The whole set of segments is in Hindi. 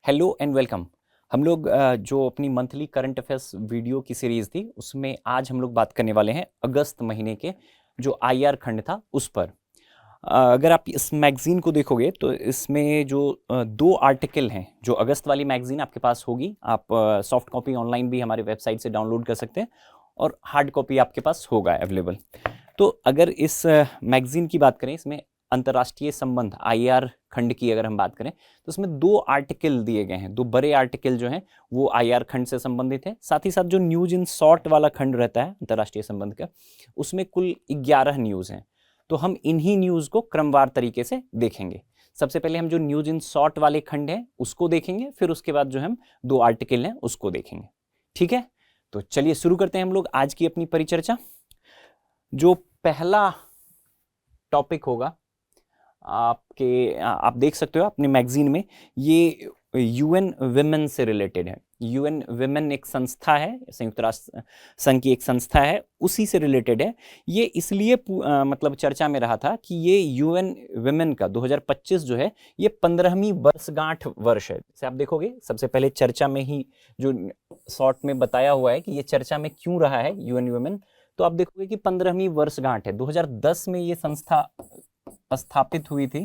Hello and welcome. हम लोग जो अपनी मंथली करंट अफेयर्स वीडियो की सीरीज थी उसमें आज हम लोग बात करने वाले हैं अगस्त महीने के जो आईआर खंड था उस पर। अगर आप इस मैगजीन को देखोगे तो इसमें जो दो आर्टिकल हैं, जो अगस्त वाली मैगजीन आपके पास होगी, आप सॉफ्ट कॉपी ऑनलाइन भी हमारे वेबसाइट से डाउनलोड कर सकते हैं और हार्ड कॉपी आपके पास होगा अवेलेबल। तो अगर इस मैगजीन की बात करें, इसमें अंतर्राष्ट्रीय संबंध आईआर खंड की अगर हम बात करें तो उसमें दो आर्टिकल दिए गए हैं। दो बड़े आर्टिकल जो हैं वो आईआर खंड से संबंधित है। साथ ही साथ जो न्यूज इन शॉर्ट वाला खंड रहता है अंतर्राष्ट्रीय संबंध का, उसमें कुल 11 न्यूज हैं। तो हम इन्हीं न्यूज को क्रमवार तरीके से देखेंगे। सबसे पहले हम जो न्यूज इन शॉर्ट वाले खंड हैं उसको देखेंगे, फिर उसके बाद जो हम दो आर्टिकल हैं उसको देखेंगे। ठीक है, तो चलिए शुरू करते हैं हम लोग आज की अपनी परिचर्चा। जो पहला टॉपिक होगा आप देख सकते हो अपने मैगजीन में, ये यूएन विमेन से रिलेटेड है। यूएन विमेन एक संस्था है, संयुक्त राष्ट्र संघ की एक संस्था है, उसी से रिलेटेड है। ये इसलिए मतलब चर्चा में रहा था कि ये यूएन विमेन का 2025 जो है ये 15वीं वर्षगांठ वर्ष है। जैसे आप देखोगे सबसे पहले चर्चा में ही जो शॉर्ट में बताया हुआ है कि ये चर्चा में क्यों रहा है यूएन विमेन, तो आप देखोगे कि 15वीं वर्षगांठ है। 2010 में ये संस्था स्थापित हुई थी।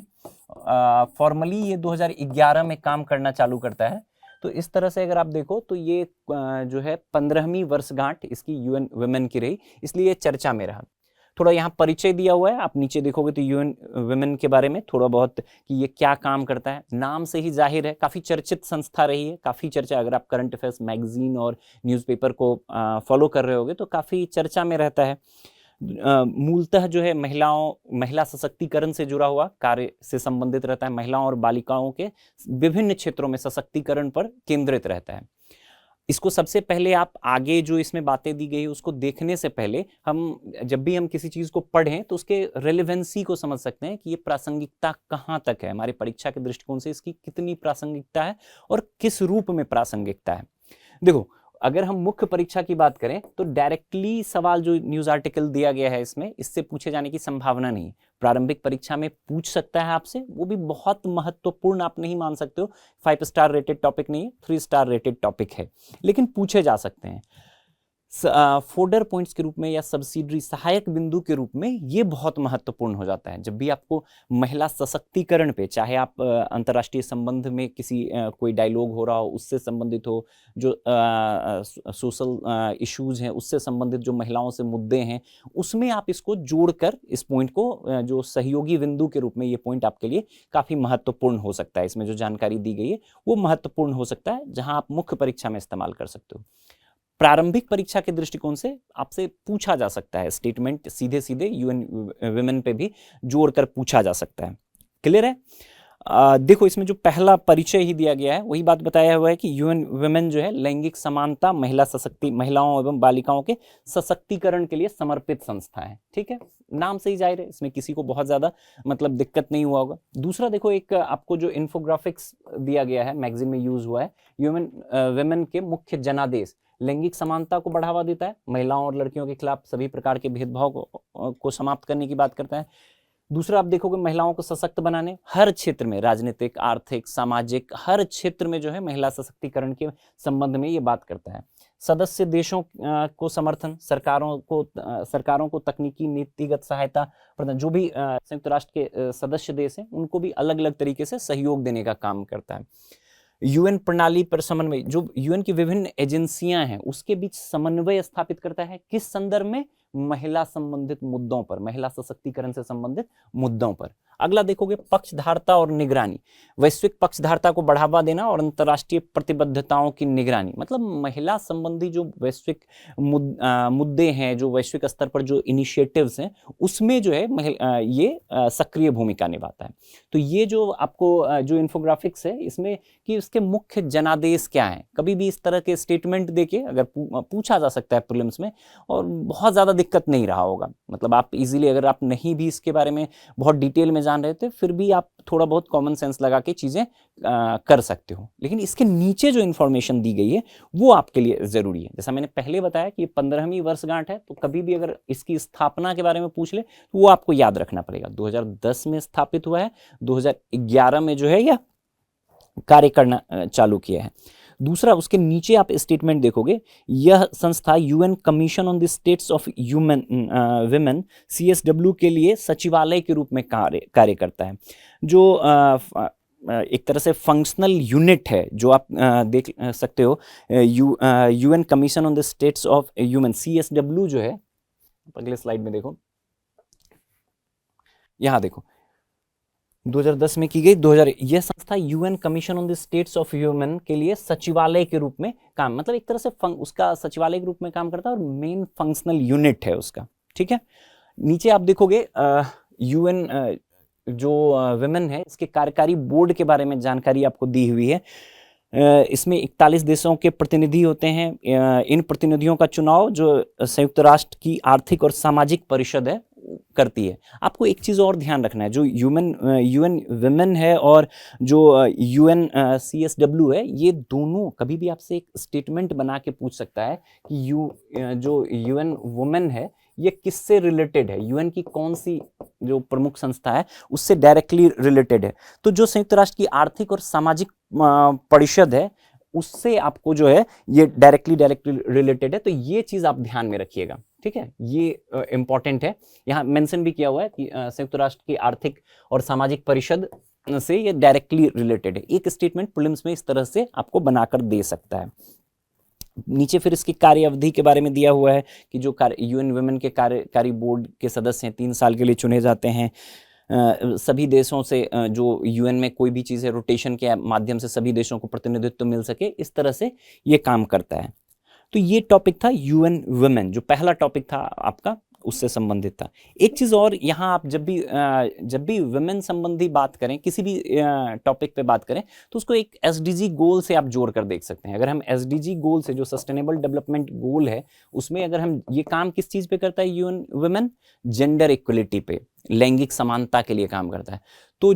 फॉर्मली ये 2011 में काम करना चालू करता है। तो इस तरह से अगर आप देखो तो ये जो है 15वीं वर्षगांठ इसकी यूएन वुमेन की रही, इसलिए ये चर्चा में रहा। थोड़ा यहाँ परिचय दिया हुआ है, आप नीचे देखोगे तो यूएन वुमेन के बारे में थोड़ा बहुत कि ये क्या काम करता है। नाम से ही जाहिर है काफ़ी चर्चित संस्था रही है, काफ़ी चर्चा। अगर आप करंट अफेयर्स मैगजीन और न्यूज़पेपर को फॉलो कर रहे होगे तो काफ़ी चर्चा में रहता है। मूलतः जो है महिला सशक्तिकरण से जुड़ा हुआ कार्य से संबंधित रहता है। महिलाओं और बालिकाओं के विभिन्न क्षेत्रों में सशक्तिकरण पर केंद्रित रहता है। इसको सबसे पहले आप आगे जो इसमें बातें दी गई उसको देखने से पहले हम जब भी हम किसी चीज को पढ़ें तो उसके रेलेवेंसी को समझ सकते हैं कि ये प्रासंगिकता कहाँ तक है, हमारी परीक्षा के दृष्टिकोण से इसकी कितनी प्रासंगिकता है और किस रूप में प्रासंगिकता है। देखो, अगर हम मुख्य परीक्षा की बात करें तो डायरेक्टली सवाल जो न्यूज आर्टिकल दिया गया है इसमें, इससे पूछे जाने की संभावना नहीं। प्रारंभिक परीक्षा में पूछ सकता है आपसे, वो भी बहुत महत्वपूर्ण आप नहीं मान सकते हो। 5 स्टार रेटेड टॉपिक नहीं है, 3 स्टार रेटेड टॉपिक है, लेकिन पूछे जा सकते हैं। फोल्डर पॉइंट्स के रूप में या सब्सिडरी सहायक बिंदु के रूप में ये बहुत महत्वपूर्ण हो जाता है। जब भी आपको महिला सशक्तिकरण पे, चाहे आप अंतर्राष्ट्रीय संबंध में किसी कोई डायलॉग हो रहा हो उससे संबंधित हो, जो सोशल इश्यूज हैं उससे संबंधित जो महिलाओं से मुद्दे हैं, उसमें आप इसको जोड़कर इस पॉइंट को जो सहयोगी बिंदु के रूप में ये पॉइंट आपके लिए काफ़ी महत्वपूर्ण हो सकता है। इसमें जो जानकारी दी गई है वो महत्वपूर्ण हो सकता है, जहां आप मुख्य परीक्षा में इस्तेमाल कर सकते हो। प्रारंभिक परीक्षा के दृष्टिकोण से आपसे पूछा जा सकता है स्टेटमेंट, सीधे सीधे यूएन वुमेन पे भी जोड़कर पूछा जा सकता है। क्लियर है? देखो, इसमें जो पहला परिचय ही दिया गया है वही बात बताया हुआ है कि यूएन वुमेन जो है लैंगिक समानता, महिलाओं एवं बालिकाओं के सशक्तिकरण के लिए समर्पित संस्था है। ठीक है, नाम से ही जाहिर है, इसमें किसी को बहुत ज्यादा मतलब दिक्कत नहीं हुआ होगा। दूसरा देखो, एक आपको जो इन्फोग्राफिक्स दिया गया है मैगजीन में यूज हुआ है, यूएन वुमेन के मुख्य जनादेश लैंगिक समानता को बढ़ावा देता है, महिलाओं और लड़कियों के खिलाफ सभी प्रकार के भेदभाव को समाप्त करने की बात करता है। दूसरा आप देखोगे महिलाओं को सशक्त बनाने, हर क्षेत्र में, राजनीतिक, आर्थिक, सामाजिक, हर क्षेत्र में जो है महिला सशक्तिकरण के संबंध में ये बात करता है। सदस्य देशों को समर्थन, सरकारों को तकनीकी नीतिगत सहायता प्रदान, जो भी संयुक्त राष्ट्र के सदस्य देश हैं उनको भी अलग अलग तरीके से सहयोग देने का काम करता है। यूएन प्रणाली पर समन्वय, जो यूएन की विभिन्न एजेंसियां हैं उसके बीच समन्वय स्थापित करता है। किस संदर्भ में? महिला संबंधित मुद्दों पर, महिला सशक्तिकरण से संबंधित मुद्दों पर। अगला देखोगे पक्षधारता और निगरानी, वैश्विक पक्षधारता को बढ़ावा देना और अंतर्राष्ट्रीय प्रतिबद्धताओं की निगरानी। मतलब महिला संबंधी जो वैश्विक मुद्दे हैं, जो वैश्विक स्तर पर जो इनिशिएटिव्स हैं, उसमें जो है ये सक्रिय भूमिका निभाता है। तो ये जो आपको जो इन्फोग्राफिक्स है इसमें कि इसके मुख्य जनादेश क्या हैं, कभी भी इस तरह के स्टेटमेंट देके अगर पूछा जा सकता है प्रीलिम्स में, और बहुत ज़्यादा दिक्कत नहीं रहा होगा। मतलब आप इजीली, अगर आप नहीं भी इसके बारे में बहुत डिटेल में जान रहे थे, फिर भी आप थोड़ा बहुत कॉमन सेंस लगा के चीज़ें कर सकते हो। लेकिन इसके नीचे जो इन्फॉर्मेशन दी गई है वो आपके लिए ज़रूरी है। जैसा मैंने पहले बताया कि ये 15वीं वर्षगांठ है, तो कभी भी अगर इसकी स्थापना के बारे में पूछ ले तो वो आपको याद रखना पड़ेगा। 2010 में स्थापित हुआ है, 2011 में जो है यह कार्य करना चालू किया है। दूसरा, उसके नीचे आप स्टेटमेंट देखोगे, यह संस्था UN commission on the states of human women CSW के लिए सचिवालय के रूप में कार्य करता है। जो एक तरह से फंक्शनल यूनिट है, जो आप देख सकते हो, UN commission on the states of human CSW जो है, अगले स्लाइड में देखो, यहाँ देखो 2010 में की गई, 2000, यह संस्था UN commission on the states of human के लिए सचिवालय के रूप में काम, मतलब एक तरह से उसका सचिवालय के रूप में काम करता है और मेन फंक्शनल यूनिट है उसका, ठीक है। नीचे आप देखोगे यूएन जो विमेन है, इसके कार्यकारी बोर्ड के बारे में जानकारी आपको दी हुई है। इसमें 41 देशों के प्रतिनिधि होते हैं। इन प्रतिनिधियों का चुनाव जो संयुक्त राष्ट्र की आर्थिक और सामाजिक परिषद है करती है। आपको एक चीज़ और ध्यान रखना है, जो यूएन विमेन है और जो यूएन CSW है, ये दोनों कभी भी आपसे एक स्टेटमेंट बना के पूछ सकता है कि जो यूएन वुमेन है ये किससे रिलेटेड है, यूएन की कौन सी जो प्रमुख संस्था है उससे डायरेक्टली रिलेटेड है। तो जो संयुक्त राष्ट्र की आर्थिक और सामाजिक परिषद है उससे आपको जो है ये डायरेक्टली रिलेटेड है। तो ये चीज़ आप ध्यान में रखिएगा, ठीक है, ये इंपॉर्टेंट है। यहाँ मेंशन भी किया हुआ है कि संयुक्त राष्ट्र की आर्थिक और सामाजिक परिषद से ये डायरेक्टली रिलेटेड है। एक स्टेटमेंट प्रीलिम्स में इस तरह से आपको बनाकर दे सकता है। नीचे फिर इसकी कार्य अवधि के बारे में दिया हुआ है कि जो यूएन वुमेन के कार्यकारी बोर्ड के सदस्य हैं 3 साल के लिए चुने जाते हैं। सभी देशों से जो यूएन में कोई भी चीज़ है रोटेशन के माध्यम से सभी देशों को प्रतिनिधित्व मिल सके, इस तरह से ये काम करता है। तो ये टॉपिक था यूएन वुमेन, जो पहला टॉपिक था आपका उससे संबंधित था। एक चीज़ और, यहाँ आप जब भी वुमेन संबंधी बात करें, किसी भी टॉपिक पे बात करें, तो उसको एक SDG गोल से आप जोड़ कर देख सकते हैं। अगर हम SDG गोल से, जो सस्टेनेबल डेवलपमेंट गोल है, उसमें अगर हम ये काम किस चीज़ पे करता है यूएन वुमेन, जेंडर इक्वलिटी पे, लैंगिक समानता के लिए काम करता है। तो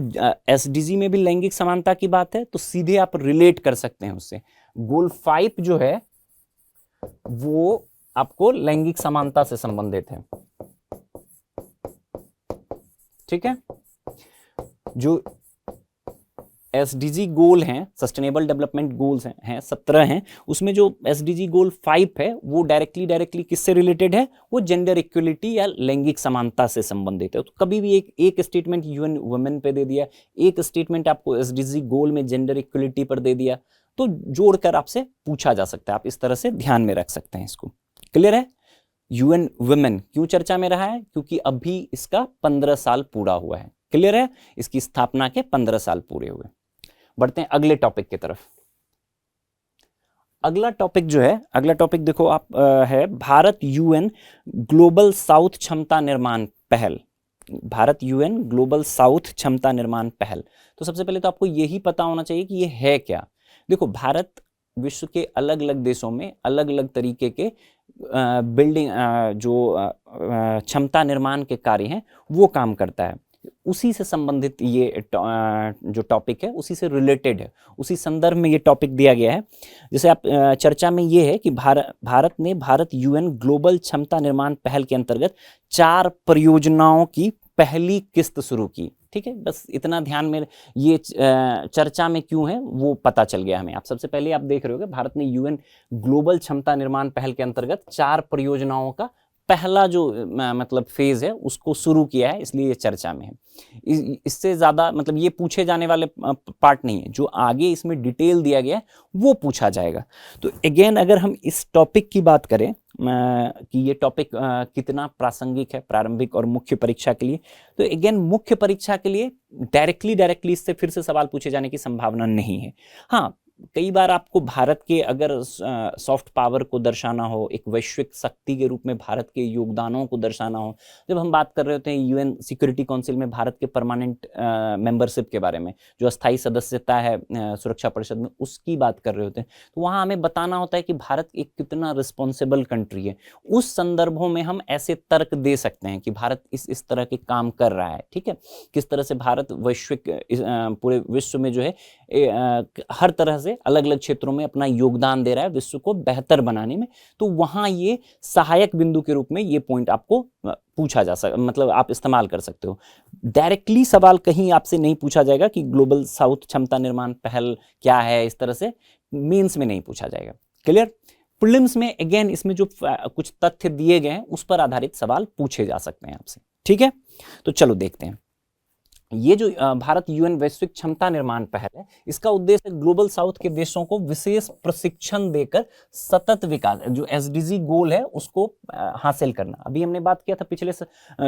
SDG में भी लैंगिक समानता की बात है, तो सीधे आप रिलेट कर सकते हैं उससे। गोल 5 जो है वो आपको लैंगिक समानता से संबंधित है, ठीक है। जो SDG गोल हैं, सस्टेनेबल डेवलपमेंट गोल्स हैं 17 हैं, उसमें जो SDG गोल 5 है वो डायरेक्टली किससे रिलेटेड है, वो जेंडर इक्वलिटी या लैंगिक समानता से संबंधित है। तो कभी भी एक स्टेटमेंट यूएन वुमेन पे दे दिया, एक स्टेटमेंट आपको SDG गोल में जेंडर इक्वलिटी पर दे दिया, तो जोड़कर आपसे पूछा जा सकता है। आप इस तरह से ध्यान में रख सकते हैं इसको। क्लियर है? यूएन वुमेन क्यों चर्चा में रहा है? क्योंकि अभी इसका 15 साल पूरा हुआ है। क्लियर है? इसकी स्थापना के 15 साल पूरे हुए। बढ़ते हैं अगले टॉपिक की तरफ। अगला टॉपिक जो है, अगला टॉपिक देखो आप है भारत यूएन ग्लोबल साउथ क्षमता निर्माण पहल। भारत यूएन ग्लोबल साउथ क्षमता निर्माण पहल। तो सबसे पहले तो आपको यही पता होना चाहिए कि ये है क्या। देखो, भारत विश्व के अलग अलग देशों में अलग अलग तरीके के बिल्डिंग जो क्षमता निर्माण के कार्य हैं वो काम करता है। उसी से संबंधित ये जो टॉपिक है उसी से रिलेटेड है, उसी संदर्भ में ये टॉपिक दिया गया है। जैसे आप चर्चा में ये है कि भारत यूएन ग्लोबल क्षमता निर्माण पहल के अंतर्गत 4 परियोजनाओं की पहली किस्त शुरू की। ठीक है, बस इतना ध्यान में, ये चर्चा में क्यों है वो पता चल गया हमें। आप सबसे पहले आप देख रहे होगे भारत ने यूएन ग्लोबल क्षमता निर्माण पहल के अंतर्गत 4 परियोजनाओं का पहला जो मतलब फेज है उसको शुरू किया है, इसलिए ये चर्चा में है। इससे ज़्यादा मतलब ये पूछे जाने वाले पार्ट नहीं है, जो आगे इसमें डिटेल दिया गया है वो पूछा जाएगा। तो अगेन अगर हम इस टॉपिक की बात करें कि ये टॉपिक कितना प्रासंगिक है प्रारंभिक और मुख्य परीक्षा के लिए, तो अगेन मुख्य परीक्षा के लिए डायरेक्टली इससे फिर से सवाल पूछे जाने की संभावना नहीं है। हाँ, कई बार आपको भारत के अगर सॉफ्ट पावर को दर्शाना हो, एक वैश्विक शक्ति के रूप में भारत के योगदानों को दर्शाना हो, जब हम बात कर रहे होते हैं यूएन सिक्योरिटी काउंसिल में भारत के परमानेंट मेंबरशिप के बारे में, जो अस्थायी सदस्यता है सुरक्षा परिषद में, उसकी बात कर रहे होते हैं, तो वहाँ हमें बताना होता है कि भारत एक कितना रिस्पॉन्सिबल कंट्री है। उस संदर्भों में हम ऐसे तर्क दे सकते हैं कि भारत इस तरह के काम कर रहा है। ठीक है, किस तरह से भारत वैश्विक पूरे विश्व में जो है हर तरह से अलग अलग क्षेत्रों में अपना योगदान दे रहा है विश्व को बेहतर बनाने में, तो वहां ये सहायक बिंदु के रूप में ये पॉइंट आपको पूछा जा सकता, मतलब आप इस्तेमाल कर सकते हो। डायरेक्टली सवाल कहीं आपसे नहीं पूछा जाएगा कि ग्लोबल साउथ क्षमता निर्माण पहल क्या है, इस तरह से मेंस में नहीं पूछा जाएगा। क्लियर? प्रीलिम्स में अगेन इसमें जो कुछ तथ्य दिए गए हैं उस पर आधारित सवाल पूछे जा सकते हैं आपसे। ठीक है, तो चलो देखते हैं। ये जो भारत यूएन वैश्विक क्षमता निर्माण पहल है, इसका उद्देश्य ग्लोबल साउथ के देशों को विशेष प्रशिक्षण देकर सतत विकास, जो एसडीजी गोल है उसको हासिल करना। अभी हमने बात किया था पिछले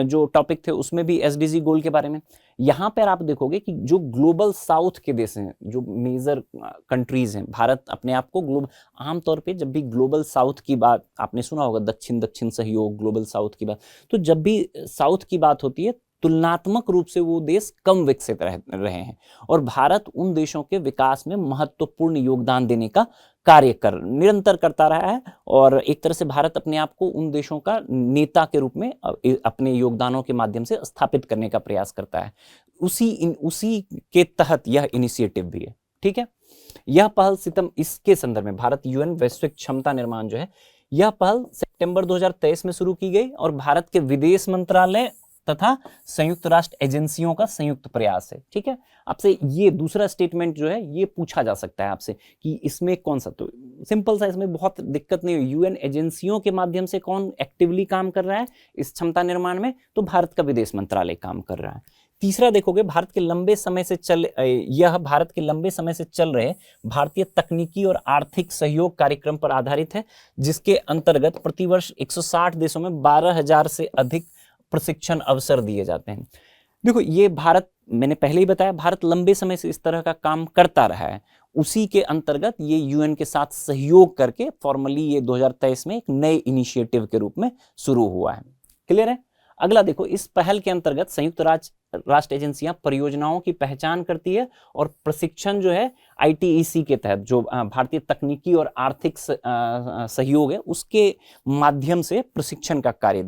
जो टॉपिक थे उसमें भी एसडीजी गोल के बारे में। यहाँ पर आप देखोगे कि जो ग्लोबल साउथ के देश हैं, जो मेजर कंट्रीज हैं, भारत अपने आप को ग्लोबल, आमतौर पर जब भी ग्लोबल साउथ की बात आपने सुना होगा, दक्षिण दक्षिण सहयोग, ग्लोबल साउथ की बात, तो जब भी साउथ की बात होती है तुलनात्मक रूप से वो देश कम विकसित रहे हैं, और भारत उन देशों के विकास में महत्वपूर्ण योगदान देने का कार्य निरंतर करता रहा है, और एक तरह से भारत अपने आप को उन देशों का नेता के रूप में अपने योगदानों के माध्यम से स्थापित करने का प्रयास करता है। उसी के तहत यह इनिशिएटिव भी है। ठीक है, यह पहल इसके संदर्भ में भारत यूएन वैश्विक क्षमता निर्माण जो है, यह पहल सितंबर 2023 में शुरू की गई और भारत के विदेश मंत्रालय तथा संयुक्त राष्ट्र एजेंसियों का संयुक्त प्रयास है। ठीक है, आपसे ये दूसरा स्टेटमेंट जो है ये पूछा जा सकता है आपसे कि इसमें कौन सा, तो सिंपल सा, इसमें बहुत दिक्कत नहीं है। यूएन एजेंसियों के माध्यम से कौन एक्टिवली काम कर रहा है इस क्षमता निर्माण में, तो भारत का विदेश मंत्रालय काम कर रहा है। तीसरा देखोगे, भारत के लंबे समय से चल रहे भारतीय तकनीकी और आर्थिक सहयोग कार्यक्रम पर आधारित है, जिसके अंतर्गत प्रतिवर्ष 160 देशों में 12,000 से अधिक प्रशिक्षण अवसर दिए जाते हैं। देखो, ये भारत, मैंने पहले ही बताया, भारत लंबे समय से इस तरह का काम करता रहा है। उसी के अंतर्गत ये यूएन के साथ सहयोग करके फॉर्मली ये 2023 में एक नए इनिशिएटिव के रूप में शुरू हुआ है। क्लियर है? अगला देखो, इस पहल के अंतर्गत संयुक्त राष्ट्र एजेंसियां परियोजनाओं की पहचान करती है और प्रशिक्षण जो है आईटीईसी के तहत, जो भारतीय तकनीकी और आर्थिक सहयोग है, उसके माध्यम से प्रशिक्षण का कार्य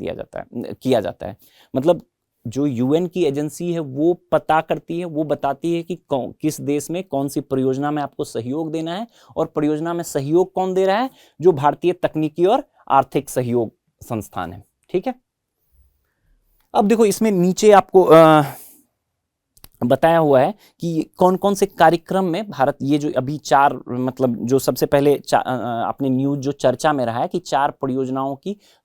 किया जाता है। मतलब जो यूएन की एजेंसी है वो पता करती है, वो बताती है कि किस देश में कौन सी परियोजना में आपको सहयोग देना है, और परियोजना में सहयोग कौन दे रहा है, जो भारतीय तकनीकी और आर्थिक सहयोग संस्थान है। ठीक है, अब देखो इसमें नीचे आपको बताया हुआ है कि कौन कौन से कार्यक्रम में भारत, ये जो अभी 4, मतलब जो सबसे पहले अपने न्यूज जो चर्चा में रहा है कि 4 परियोजनाओं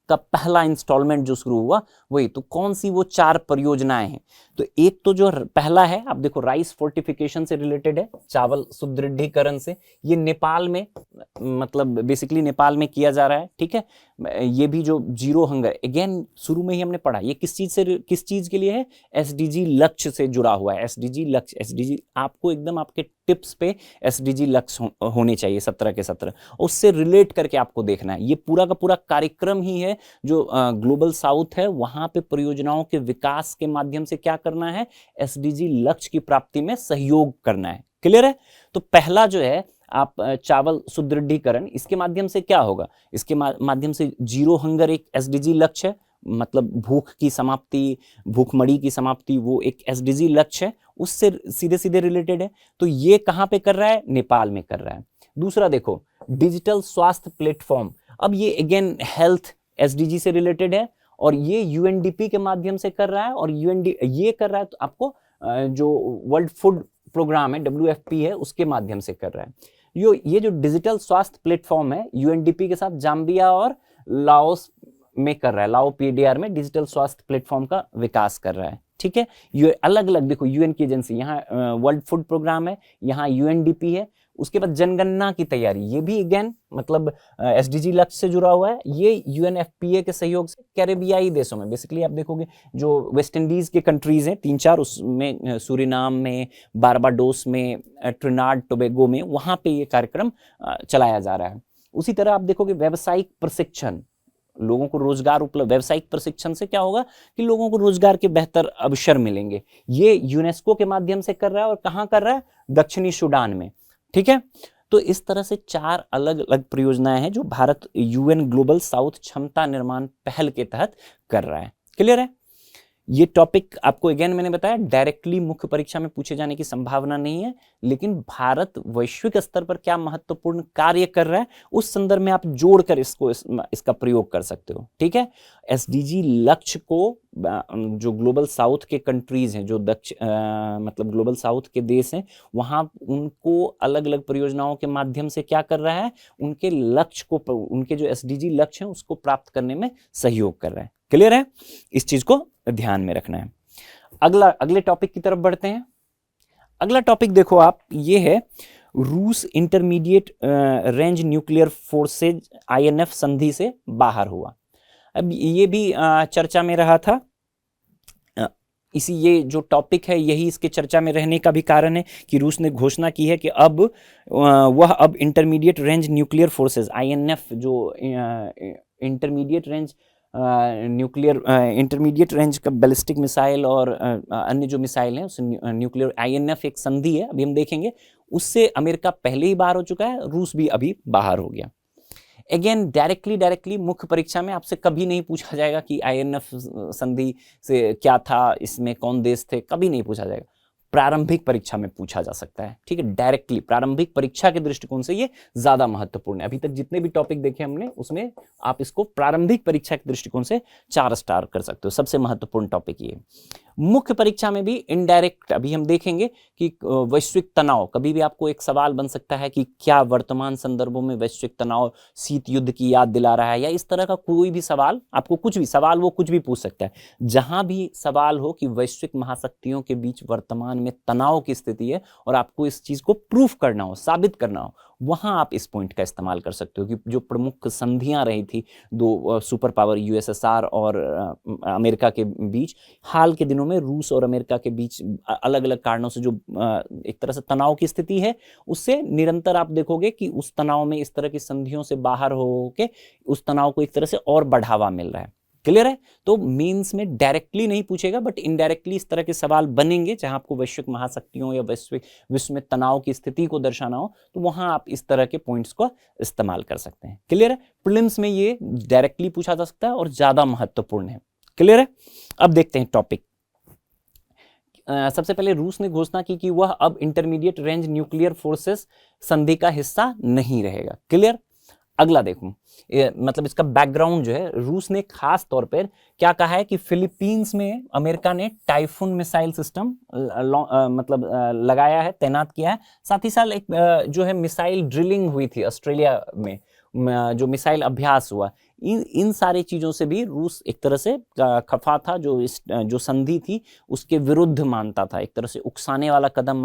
का पहला इंस्टॉलमेंट जो शुरू हुआ वही, तो कौन सी वो 4 परियोजनाएं हैं। तो एक तो जो पहला है, आप देखो, राइस फोर्टिफिकेशन से रिलेटेड है, चावल सुदृढ़ीकरण से। ये नेपाल में, मतलब बेसिकली नेपाल में किया जा रहा है। ठीक है, ये भी जो जीरो हंगर, अगेन शुरू में ही हमने पढ़ा, ये किस चीज के लिए है, एसडीजी लक्ष्य से जुड़ा हुआ है। एसडीजी लक्ष्य, एसडीजी आपको एकदम आपके टिप्स पे एसडीजी लक्ष्य होने चाहिए 17 के 17, उससे रिलेट करके आपको देखना है। ये पूरा का पूरा कार्यक्रम ही है जो ग्लोबल साउथ है, वहां पे परियोजनाओं के विकास के माध्यम से क्या करना है, एसडीजी लक्ष्य की प्राप्ति में सहयोग करना है। क्लियर है? तो पहला जो है आप चावल सुदृढ़ीकरण, इसके माध्यम से क्या होगा, इसके माध्यम से जीरो हंगर एक एसडीजी लक्ष्य है, मतलब भूख की समाप्ति, भूखमरी की समाप्ति, वो एक एसडीजी लक्ष्य है, उससे सीधे सीधे रिलेटेड है। तो ये कहां पे कर रहा है, नेपाल में कर रहा है। दूसरा देखो, डिजिटल स्वास्थ्य प्लेटफॉर्म, अब ये अगेन हेल्थ एसडीजी से रिलेटेड है, और ये यूएनडीपी के माध्यम से कर रहा है, और ये कर रहा है तो आपको जो वर्ल्ड फूड प्रोग्राम है, WFP है, उसके माध्यम से कर रहा है। ये जो डिजिटल स्वास्थ्य प्लेटफॉर्म है, यूएनडीपी के साथ जाम्बिया और लाओस में कर रहा है, लाओ पीडीआर में डिजिटल स्वास्थ्य प्लेटफॉर्म का विकास कर रहा है। ठीक है, ये अलग अलग देखो, यूएन की एजेंसी, यहाँ वर्ल्ड फूड प्रोग्राम है, यहाँ यूएनडीपी है। उसके बाद जनगणना की तैयारी, ये भी अगेन मतलब एसडीजी लक्ष्य से जुड़ा हुआ है। ये यूएनएफपीए के सहयोग से कैरेबियाई देशों में, बेसिकली आप देखोगे जो वेस्ट इंडीज के कंट्रीज हैं 3-4, उसमें सूरीनाम में, बारबाडोस में, ट्रिनिडाद टोबैगो में, वहां पे ये कार्यक्रम चलाया जा रहा है। उसी तरह आप देखोगे व्यावसायिक प्रशिक्षण, लोगों को रोजगार उपलब्ध, व्यावसायिक प्रशिक्षण से क्या होगा कि लोगों को रोजगार के बेहतर अवसर मिलेंगे। ये यूनेस्को के माध्यम से कर रहा है, और कहां कर रहा है, दक्षिणी सूडान में। ठीक है, तो इस तरह से 4 अलग अलग परियोजनाएं हैं जो भारत यूएन ग्लोबल साउथ क्षमता निर्माण पहल के तहत कर रहा है। क्लियर है? ये टॉपिक आपको अगेन मैंने बताया डायरेक्टली मुख्य परीक्षा में पूछे जाने की संभावना नहीं है, लेकिन भारत वैश्विक स्तर पर क्या महत्वपूर्ण कार्य कर रहा है उस संदर्भ में आप जोड़कर इसका प्रयोग कर सकते हो। ठीक है, एसडीजी लक्ष्य को जो ग्लोबल साउथ के कंट्रीज हैं, जो मतलब ग्लोबल साउथ के देश हैं, वहां उनको अलग अलग परियोजनाओं के माध्यम से क्या कर रहा है, उनके लक्ष्य को, उनके जो एसडीजी लक्ष्य हैं उसको प्राप्त करने में सहयोग कर रहा है। क्लियर है, इस चीज को ध्यान में रखना है। अगले टॉपिक की तरफ बढ़ते हैं। अगला टॉपिक देखो आप, ये है रूस intermediate range nuclear forces INF संधि से बाहर हुआ। अब ये भी चर्चा में रहा था, ये जो टॉपिक है यही इसके चर्चा में रहने का भी कारण है कि रूस ने घोषणा की है कि अब intermediate range nuclear forces INF, जो इंटरमीडिएट रेंज का बैलिस्टिक मिसाइल और अन्य जो मिसाइल हैं, उस न्यूक्लियर आईएनएफ एक संधि है, अभी हम देखेंगे, उससे अमेरिका पहले ही बाहर हो चुका है, रूस भी अभी बाहर हो गया। अगेन डायरेक्टली मुख्य परीक्षा में आपसे कभी नहीं पूछा जाएगा कि आईएनएफ संधि से क्या था, इसमें कौन देश थे, कभी नहीं पूछा जाएगा। प्रारंभिक परीक्षा में पूछा जा सकता है। ठीक है, डायरेक्टली प्रारंभिक परीक्षा के दृष्टिकोण से ये ज्यादा महत्वपूर्ण है। अभी तक जितने भी टॉपिक देखे हमने उसमें आप इसको प्रारंभिक परीक्षा के दृष्टिकोण से 4 स्टार कर सकते हो। सबसे महत्वपूर्ण टॉपिक ये। मुख्य परीक्षा में भी इनडायरेक्ट अभी हम देखेंगे कि वैश्विक तनाव, कभी भी आपको एक सवाल बन सकता है कि क्या वर्तमान संदर्भों में वैश्विक तनाव शीत युद्ध की याद दिला रहा है, या इस तरह का कोई भी सवाल, आपको कुछ भी सवाल वो कुछ भी पूछ सकता है। जहां भी सवाल हो कि वैश्विक महाशक्तियों के बीच वर्तमान में तनाव की स्थिति है और आपको इस चीज को प्रूफ करना हो, साबित करना हो, वहां आप इस पॉइंट का इस्तेमाल कर सकते हो कि जो प्रमुख संधियां रही थी दो सुपर पावर यूएसएसआर और अमेरिका के बीच, हाल के दिनों में रूस और अमेरिका के बीच अलग अलग कारणों से जो एक तरह से तनाव की स्थिति है, उससे निरंतर आप देखोगे कि उस तनाव में इस तरह की संधियों से बाहर हो के उस तनाव को एक तरह से और बढ़ावा मिल रहा है। क्लियर है, तो मेंस में डायरेक्टली नहीं पूछेगा, बट इनडायरेक्टली इस तरह के सवाल बनेंगे जहां आपको वैश्विक महाशक्तियों या विश्व में तनाव की स्थिति को दर्शाना हो, तो वहां आप इस तरह के पॉइंट्स को इस्तेमाल कर सकते हैं। क्लियर है, प्रीलिम्स में ये डायरेक्टली पूछा जा सकता है और ज्यादा महत्वपूर्ण है। क्लियर है, अब देखते हैं टॉपिक। सबसे पहले रूस ने घोषणा की कि वह अब इंटरमीडिएट रेंज न्यूक्लियर फोर्सेस संधि का हिस्सा नहीं रहेगा। क्लियर, अगला देखूं, मतलब इसका बैकग्राउंड जो है, रूस ने खास तौर पर क्या कहा है कि फिलीपींस में अमेरिका ने टाइफून मिसाइल सिस्टम मतलब लगाया है, तैनात किया है। साथ ही साथ एक जो है मिसाइल ड्रिलिंग हुई थी ऑस्ट्रेलिया में, जो मिसाइल अभ्यास हुआ, इन सारी चीजों से भी रूस एक तरह से खफा था, जो संधि थी उसके विरुद्ध मानता था, एक तरह से उकसाने वाला कदम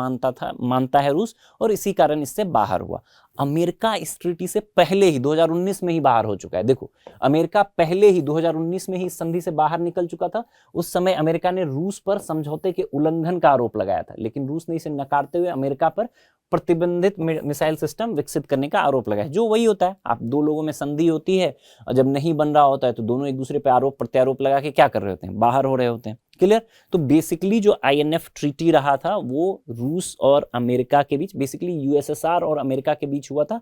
मानता है रूस, और इसी कारण इससे बाहर हुआ। अमेरिका इस ट्रीटी से पहले ही 2019 में ही बाहर हो चुका है। देखो, अमेरिका पहले ही 2019 में ही इस संधि से बाहर निकल चुका था। उस समय अमेरिका ने रूस पर समझौते के उल्लंघन का आरोप लगाया था, लेकिन रूस ने इसे नकारते हुए अमेरिका पर प्रतिबंधित मिसाइल सिस्टम विकसित करने का आरोप लगाया। जो वही होता है, आप दो लोगों में संधि होती है और जब नहीं बन रहा होता है तो दोनों एक दूसरे पे आरोप प्रत्यारोप लगा के क्या कर रहे होते हैं, बाहर हो रहे होते हैं। क्लियर, तो बेसिकली जो आईएनएफ ट्रीटी रहा था वो रूस और अमेरिका के बीच, बेसिकली यूएसएसआर और अमेरिका के बीच हुआ था,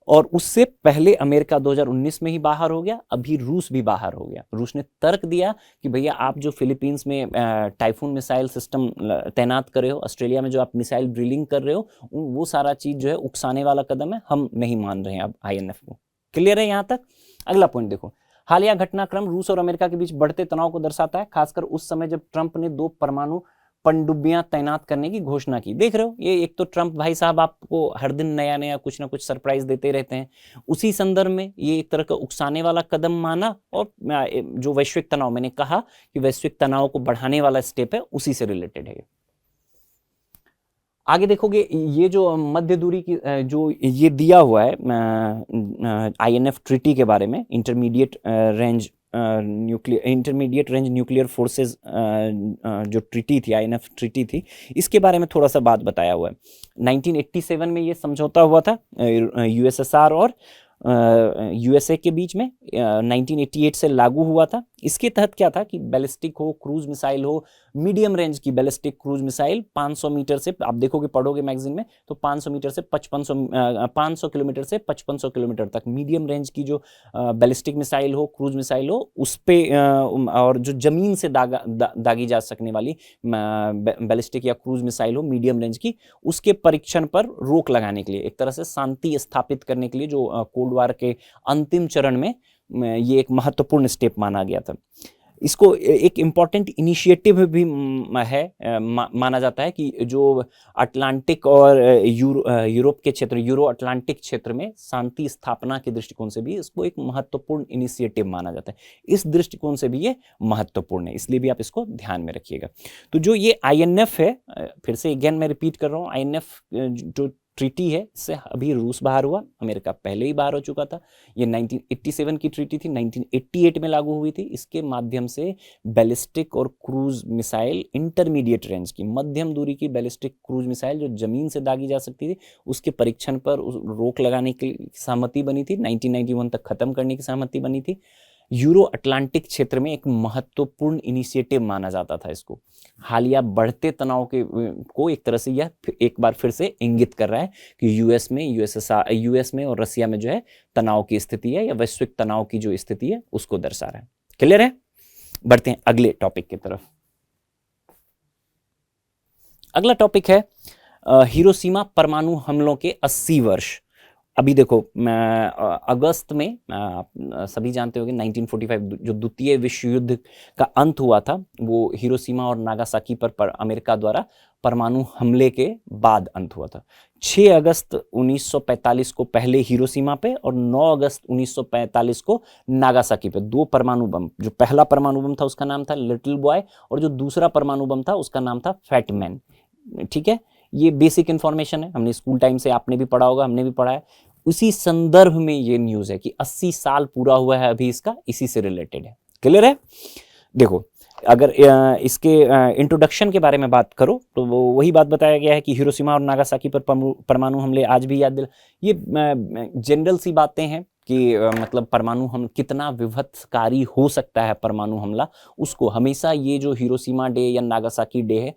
और उससे पहले अमेरिका 2019 में ही बाहर हो गया, अभी रूस भी बाहर हो गया। रूस ने तर्क दिया कि भैया आप जो फिलीपींस में टाइफून मिसाइल सिस्टम तैनात कर रहे हो, ऑस्ट्रेलिया में जो आप मिसाइल ड्रिलिंग कर रहे हो, वो सारा चीज जो है उकसाने वाला कदम है, हम नहीं मान रहे हैं अब आईएनएफ को। क्लियर है यहां तक? अगला पॉइंट देखो, हालिया घटनाक्रम रूस और अमेरिका के बीच बढ़ते तनाव को दर्शाता है, खासकर उस समय जब ट्रंप ने 2 परमाणु पनडुब्बियां तैनात करने की घोषणा की। देख रहे हो, ये एक तो ट्रंप भाई साहब आपको हर दिन नया नया कुछ ना कुछ सरप्राइज देते रहते हैं। उसी संदर्भ में ये एक तरह का उकसाने वाला कदम माना, और जो वैश्विक तनाव, मैंने कहा कि वैश्विक तनाव को बढ़ाने वाला स्टेप है, उसी से रिलेटेड है। आगे देखोगे, ये जो मध्य दूरी की जो ये दिया हुआ है आईएनएफ ट्रीटी के बारे में, इंटरमीडिएट रेंज न्यूक्लियर फोर्सेस जो ट्रीटी थी, आईएनएफ ट्रीटी थी, इसके बारे में थोड़ा सा बात बताया हुआ है। 1987 में ये समझौता हुआ था यूएसएसआर और यूएसए के बीच में, 1988 से लागू हुआ था। इसके तहत क्या था कि बैलिस्टिक हो, क्रूज मिसाइल हो, मीडियम रेंज की बैलिस्टिक क्रूज मिसाइल 500 मीटर से, आप देखोगे पढ़ोगे मैगजीन में, तो 500 मीटर से 500 किलोमीटर से 5500 किलोमीटर तक मीडियम रेंज की जो बैलिस्टिक मिसाइल हो, क्रूज मिसाइल हो, उस पे और जो जमीन से दागी जा सकने वाली बैलिस्टिक या क्रूज मिसाइल हो मीडियम रेंज की, उसके परीक्षण पर रोक लगाने के लिए, एक तरह से शांति स्थापित करने के लिए, जो कोल्ड वार के अंतिम चरण में ये एक महत्वपूर्ण स्टेप माना गया था। इसको एक इम्पॉर्टेंट इनिशिएटिव भी है, माना जाता है कि जो अटलांटिक और यूरोप के क्षेत्र, यूरो अटलांटिक क्षेत्र में शांति स्थापना के दृष्टिकोण से भी इसको एक महत्वपूर्ण इनिशिएटिव माना जाता है। इस दृष्टिकोण से भी ये महत्वपूर्ण है, इसलिए भी आप इसको ध्यान में रखिएगा। तो जो ये INF है, फिर से अगेन मैं रिपीट कर रहा हूँ, INF जो ट्रीटी है, इससे अभी रूस बाहर हुआ, अमेरिका पहले ही बाहर हो चुका था। ये 1987 की ट्रीटी थी, 1988 में लागू हुई थी। इसके माध्यम से बैलिस्टिक और क्रूज मिसाइल, इंटरमीडिएट रेंज की, मध्यम दूरी की बैलिस्टिक क्रूज मिसाइल जो जमीन से दागी जा सकती थी, उसके परीक्षण पर रोक लगाने की सहमति बनी थी। 1991 तक खत्म करने की सहमति बनी थी। यूरो अटलांटिक क्षेत्र में एक महत्वपूर्ण इनिशिएटिव माना जाता था इसको। हालिया बढ़ते तनाव को एक तरह से यह एक बार फिर से इंगित कर रहा है कि यूएस में और रसिया में जो है तनाव की स्थिति है, या वैश्विक तनाव की जो स्थिति है उसको दर्शा रहा है। क्लियर है? बढ़ते हैं अगले टॉपिक की तरफ। अगला टॉपिक है हिरोशिमा परमाणु हमलों के 80 वर्ष। अभी देखो, अगस्त में आप सभी जानते होंगे 1945 जो द्वितीय विश्व युद्ध का अंत हुआ था, वो हिरोशिमा और नागासाकी पर अमेरिका द्वारा परमाणु हमले के बाद अंत हुआ था। 6 अगस्त 1945 को पहले हिरोशिमा पे और 9 अगस्त 1945 को नागासाकी पे 2 परमाणु बम, जो पहला परमाणु बम था उसका नाम था लिटिल बॉय, और जो दूसरा परमाणु बम था उसका नाम था फैट मैन। ठीक है, ये बेसिक इंफॉर्मेशन है, हमने स्कूल टाइम से, आपने भी पढ़ा होगा, हमने भी पढ़ा है। उसी संदर्भ में ये न्यूज है कि 80 साल पूरा हुआ है अभी इसका, इसी से रिलेटेड है। क्लियर है? देखो, अगर इसके इंट्रोडक्शन के बारे में बात करो तो वो वही बात बताया गया है कि हिरोशिमा और नागासाकी पर परमाणु हमले आज भी याद दिला, ये जनरल सी बातें हैं कि मतलब परमाणु हम कितना विभत्सकारी हो सकता है परमाणु हमला, उसको हमेशा ये जो हिरोशिमा डे या नागासाकी डे है,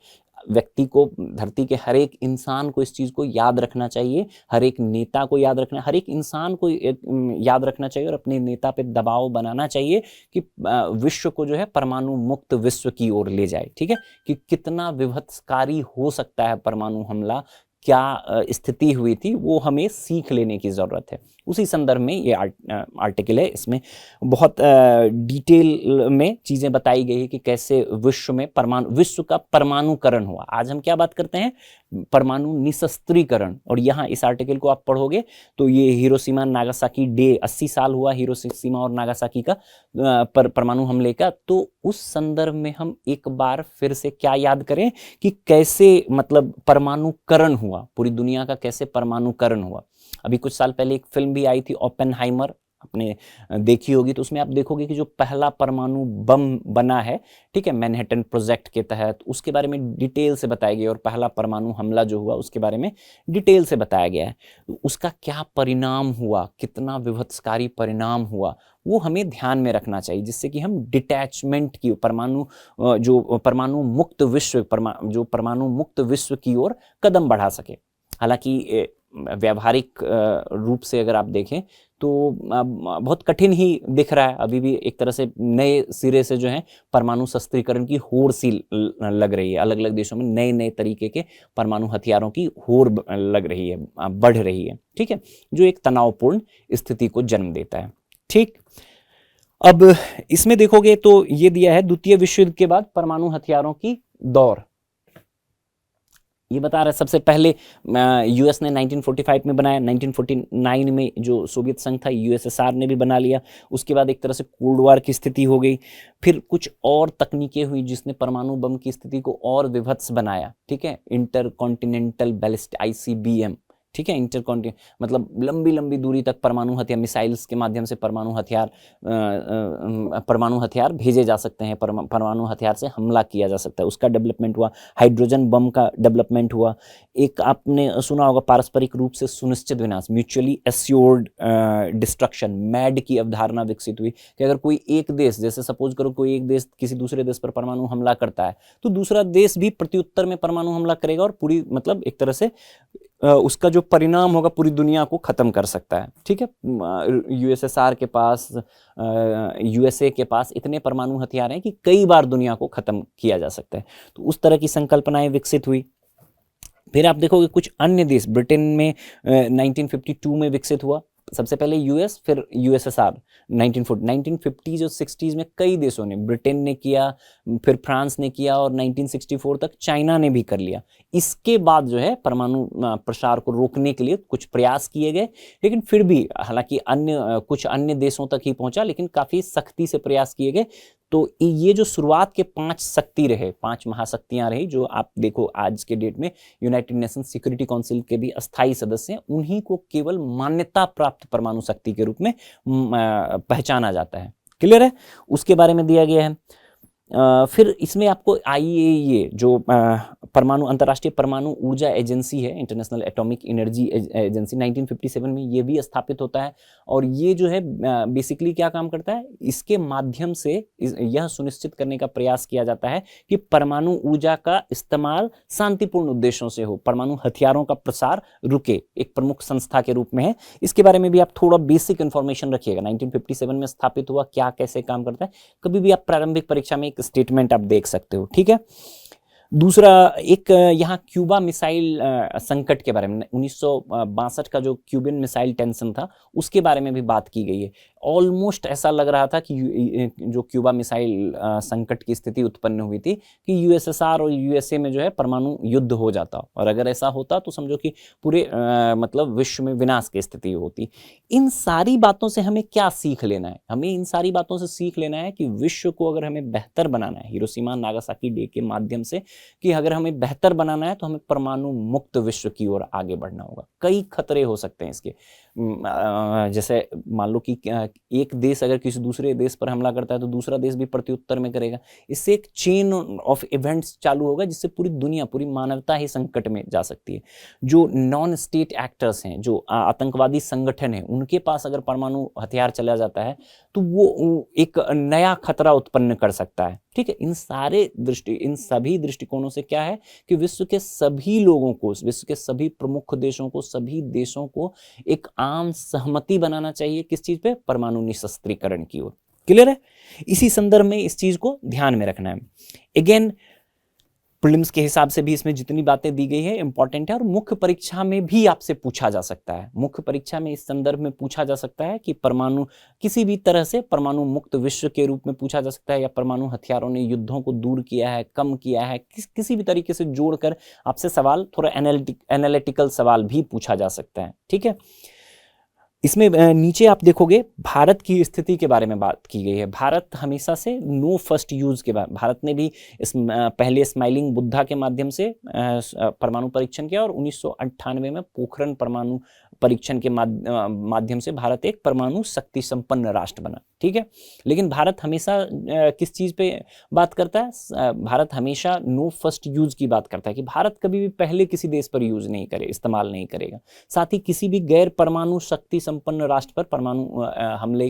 व्यक्ति को, धरती के हर एक इंसान को इस चीज़ को याद रखना चाहिए, हर एक नेता को याद रखना, हर एक इंसान को याद रखना चाहिए और अपने नेता पे दबाव बनाना चाहिए कि विश्व को जो है परमाणु मुक्त विश्व की ओर ले जाए। ठीक है, कि कितना विभत्सकारी हो सकता है परमाणु हमला, क्या स्थिति हुई थी, वो हमें सीख लेने की ज़रूरत है। उसी संदर्भ में ये आर्टिकल है, इसमें बहुत डिटेल में चीज़ें बताई गई है कि कैसे विश्व का परमाणुकरण हुआ। आज हम क्या बात करते हैं? परमाणु निशस्त्रीकरण। और यहाँ इस आर्टिकल को आप पढ़ोगे तो ये हिरोशिमा नागासाकी डे, 80 साल हुआ हिरोशिमा और नागासाकी का परमाणु हमले का, तो उस संदर्भ में हम एक बार फिर से क्या याद करें कि कैसे मतलब परमाणुकरण हुआ, पूरी दुनिया का कैसे परमाणुकरण हुआ। अभी कुछ साल पहले एक फिल्म भी आई थी ओपेनहाइमर, आपने देखी होगी, तो उसमें आप देखोगे कि जो पहला परमाणु बम बना है, ठीक है, मैनहट्टन प्रोजेक्ट के तहत, उसके बारे में डिटेल से बताया गया, और पहला परमाणु हमला जो हुआ उसके बारे में डिटेल से बताया गया है। तो उसका क्या परिणाम हुआ, कितना विभत्सकारी परिणाम हुआ, वो हमें ध्यान में रखना चाहिए, जिससे कि हम डिटैचमेंट की, परमाणु मुक्त विश्व की ओर कदम बढ़ा सके। हालांकि व्यावहारिक रूप से अगर आप देखें तो बहुत कठिन ही दिख रहा है, अभी भी एक तरह से नए सिरे से जो है परमाणु शस्त्रीकरण की होड़ सी लग रही है। अलग अलग देशों में नए नए तरीके के परमाणु हथियारों की होड़ लग रही है, बढ़ रही है। ठीक है, जो एक तनावपूर्ण स्थिति को जन्म देता है। ठीक, अब इसमें देखोगे तो ये दिया है द्वितीय विश्व युद्ध के बाद परमाणु हथियारों की दौर। ये बता रहा है सबसे पहले यूएस ने 1945 में बनाया, 1949 में जो सोवियत संघ था, यूएसएसआर ने भी बना लिया। उसके बाद एक तरह से कोल्ड वार की स्थिति हो गई, फिर कुछ और तकनीकें हुई जिसने परमाणु बम की स्थिति को और विभत्स बनाया। ठीक है, इंटर कॉन्टिनेंटल बैलिस्टिक ICBM, ठीक है, मतलब लंबी लंबी दूरी तक परमाणु हथियार, मिसाइल्स के माध्यम से परमाणु हथियार भेजे जा सकते हैं, परमाणु हथियार से हमला किया जा सकता है, उसका डेवलपमेंट हुआ। हाइड्रोजन बम का डेवलपमेंट हुआ। एक आपने सुना होगा पारस्परिक रूप से सुनिश्चित विनाश, म्यूचुअली एश्योर्ड डिस्ट्रक्शन, मैड की अवधारणा विकसित हुई कि अगर कोई एक देश, जैसे सपोज करो कोई एक देश किसी दूसरे देश पर परमाणु हमला करता है तो दूसरा देश भी प्रत्युत्तर में परमाणु हमला करेगा और पूरी मतलब एक तरह से उसका जो परिणाम होगा पूरी दुनिया को खत्म कर सकता है। ठीक है, यूएसएसआर के पास, यूएसए के पास इतने परमाणु हथियार हैं कि कई बार दुनिया को खत्म किया जा सकता है। तो उस तरह की संकल्पनाएं विकसित हुई। फिर आप देखोगे कुछ अन्य देश, ब्रिटेन में 1952 में विकसित हुआ, सबसे पहले यूएस फिर यूएसएसआर 1950 और 60s में कई देशों ने, ब्रिटेन ने किया, फिर फ्रांस ने किया और 1964 तक चाइना ने भी कर लिया। इसके बाद जो है परमाणु प्रसार को रोकने के लिए कुछ प्रयास किए गए, लेकिन फिर भी हालांकि कुछ अन्य देशों तक ही पहुंचा, लेकिन काफी सख्ती से प्रयास किए गए। तो ये जो शुरुआत के 5 महाशक्तियां रही, जो आप देखो आज के डेट में यूनाइटेड नेशन सिक्योरिटी काउंसिल के भी अस्थायी सदस्य हैं, उन्हीं को केवल मान्यता प्राप्त परमाणु शक्ति के रूप में पहचाना जाता है। क्लियर है, उसके बारे में दिया गया है। फिर इसमें आपको IAEA जो अंतर्राष्ट्रीय परमाणु ऊर्जा एजेंसी है, इंटरनेशनल एटॉमिक एनर्जी एजेंसी, 1957 में ये भी स्थापित होता है। और ये जो है बेसिकली क्या काम करता है, इसके माध्यम से यह सुनिश्चित करने का प्रयास किया जाता है कि परमाणु ऊर्जा का इस्तेमाल शांतिपूर्ण उद्देश्यों से हो, परमाणु हथियारों का प्रसार रुके, एक प्रमुख संस्था के रूप में है। इसके बारे में भी आप थोड़ा बेसिक इंफॉर्मेशन रखिएगा, 1957 में स्थापित हुआ, क्या कैसे काम करता है, कभी भी आप प्रारंभिक परीक्षा में स्टेटमेंट आप देख सकते हो। ठीक है, दूसरा एक यहाँ क्यूबा मिसाइल संकट के बारे में, 1962 का जो क्यूबन मिसाइल टेंशन था उसके बारे में भी बात की गई है। ऑलमोस्ट ऐसा लग रहा था कि जो क्यूबा मिसाइल संकट की स्थिति उत्पन्न हुई थी कि यूएसएसआर और यूएसए में जो है परमाणु युद्ध हो जाता, और अगर ऐसा होता तो समझो कि पूरे मतलब विश्व में विनाश की स्थिति होती। इन सारी बातों से हमें क्या सीख लेना है? हमें इन सारी बातों से सीख लेना है कि विश्व को अगर हमें बेहतर बनाना है, हिरोशिमा नागासाकी डे के माध्यम से, कि अगर हमें बेहतर बनाना है तो हमें परमाणु मुक्त विश्व की ओर आगे बढ़ना होगा। कई खतरे हो सकते हैं इसके, जैसे मान लो कि एक देश अगर किसी दूसरे देश पर हमला करता है तो दूसरा देश भी प्रत्युत्तर में करेगा। इससे एक चेन ऑफ इवेंट्स चालू होगा जिससे पूरी दुनिया, पूरी मानवता ही संकट में जा सकती है। जो नॉन स्टेट एक्टर्स हैं, जो आतंकवादी संगठन है, उनके पास अगर परमाणु हथियार चला जाता है तो वो एक नया खतरा उत्पन्न कर सकता है। ठीक है, इन सभी दृष्टिकोणों से क्या है कि विश्व के सभी लोगों को, विश्व के सभी प्रमुख देशों को, सभी देशों को एक आम सहमति बनाना चाहिए किस चीज पे? परमाणु निशस्त्रीकरण की ओर। क्लियर है? इसी संदर्भ में इस चीज को ध्यान में रखना है। अगेन प्रीलिम्स के हिसाब से भी इसमें जितनी बातें दी गई है इंपॉर्टेंट है, और मुख्य परीक्षा में भी आपसे पूछा जा सकता है। मुख्य परीक्षा में इस संदर्भ में पूछा जा सकता है कि परमाणु किसी भी तरह से परमाणु मुक्त विश्व के रूप में पूछा जा सकता है, या परमाणु हथियारों ने युद्धों को दूर किया है, कम किया है, किसी भी तरीके से जोड़कर आपसे सवाल, थोड़ा एनालिटिकल सवाल भी पूछा जा सकता है। ठीक है, इसमें नीचे आप देखोगे भारत की स्थिति के बारे में बात की गई है। भारत हमेशा से नो फर्स्ट यूज के बाद, भारत ने भी पहले स्माइलिंग बुद्धा के माध्यम से परमाणु परीक्षण किया, और 1998 में पोखरण परमाणु परीक्षण के माध्यम से भारत एक परमाणु शक्ति संपन्न राष्ट्र बना। ठीक है, लेकिन भारत हमेशा किस चीज पे बात करता है? भारत हमेशा नो फर्स्ट यूज की बात करता है कि भारत कभी भी पहले किसी देश पर यूज नहीं करे, इस्तेमाल नहीं करेगा। साथ ही किसी भी गैर परमाणु शक्ति संपन्न राष्ट्र पर परमाणु हमले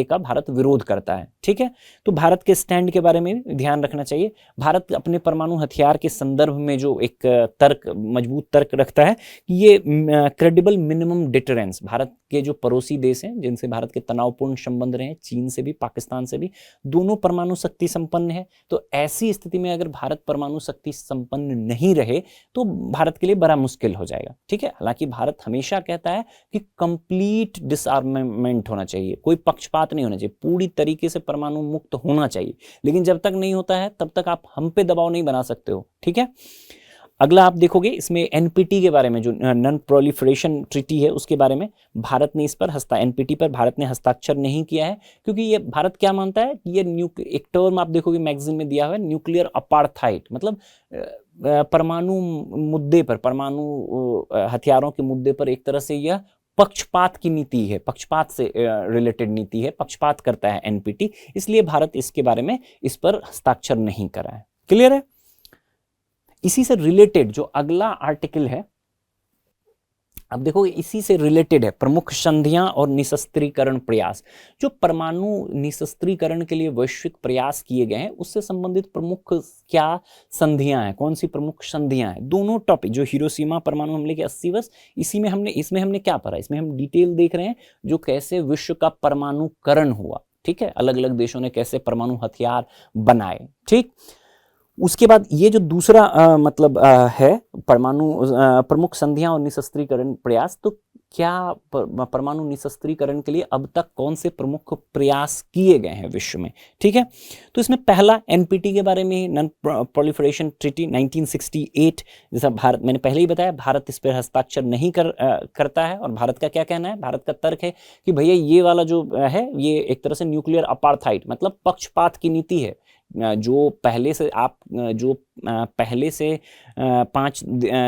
का भारत विरोध करता है। ठीक है, तो भारत के स्टैंड के बारे में ध्यान रखना चाहिए। भारत अपने परमाणु हथियार के संदर्भ में जो एक मजबूत तर्क रखता है कि ये क्रेडिबल मिनिमम डिटरेंस, भारत के जो पड़ोसी देश हैं जिनसे भारत के तनावपूर्ण संबंध रहे, चीन से भी, पाकिस्तान से भी, दोनों परमाणु शक्ति संपन्न है। तो ऐसी स्थिति में अगर भारत परमाणु शक्ति संपन्न नहीं रहे तो भारत के लिए बड़ा मुश्किल हो जाएगा। ठीक है, हालांकि भारत हमेशा कहता है कि कंप्लीट डिसआर्मामेंट होना चाहिए, कोई पक्षपात नहीं होना चाहिए, पूरी तरीके से परमाणु मुक्त होना चाहिए, लेकिन जब तक नहीं होता है तब तक आप हम पे दबाव नहीं बना सकते हो। ठीक है, अगला आप देखोगे इसमें एनपीटी के बारे में, जो नॉन प्रोलिफरेशन ट्रीटी है उसके बारे में, भारत ने इस पर एनपीटी पर भारत ने हस्ताक्षर नहीं किया है, क्योंकि ये भारत क्या मानता है कि ये एक टर्म आप देखोगे मैगजीन में दिया हुआ है, न्यूक्लियर अपार्थाइड, मतलब परमाणु मुद्दे पर, परमाणु हथियारों के मुद्दे पर एक तरह से यह पक्षपात की नीति है, पक्षपात से रिलेटेड नीति है, पक्षपात करता है एनपीटी, इसलिए भारत इसके बारे में इस पर हस्ताक्षर नहीं करा है। क्लियर है? इसी से रिलेटेड जो अगला आर्टिकल है, अब देखो इसी से रिलेटेड है प्रमुख संधियां और निशस्त्रीकरण प्रयास। जो परमाणु निशस्त्रीकरण के लिए वैश्विक प्रयास किए गए हैं उससे संबंधित प्रमुख क्या संधियां हैं, कौन सी प्रमुख संधियां हैं, दोनों टॉपिक जो हिरोशिमा परमाणु हमले के 80 वर्ष, इसमें हमने क्या पढ़ा, इसमें हम डिटेल देख रहे हैं जो कैसे विश्व का परमाणुकरण हुआ। ठीक है, अलग अलग देशों ने कैसे परमाणु हथियार बनाए। ठीक, उसके बाद ये जो दूसरा है परमाणु प्रमुख संधियां और निशस्त्रीकरण प्रयास, तो क्या परमाणु निशस्त्रीकरण के लिए अब तक कौन से प्रमुख प्रयास किए गए हैं विश्व में। ठीक है, तो इसमें पहला एनपीटी के बारे में, नॉन प्रोलिफरेशन ट्रीटी 1968, जैसा भारत, मैंने पहले ही बताया भारत इस पर हस्ताक्षर नहीं करता है। और भारत का क्या कहना है, भारत का तर्क है कि भैया ये वाला जो है ये एक तरह से न्यूक्लियर अपार्थाइड मतलब पक्षपात की नीति है। जो पहले से 5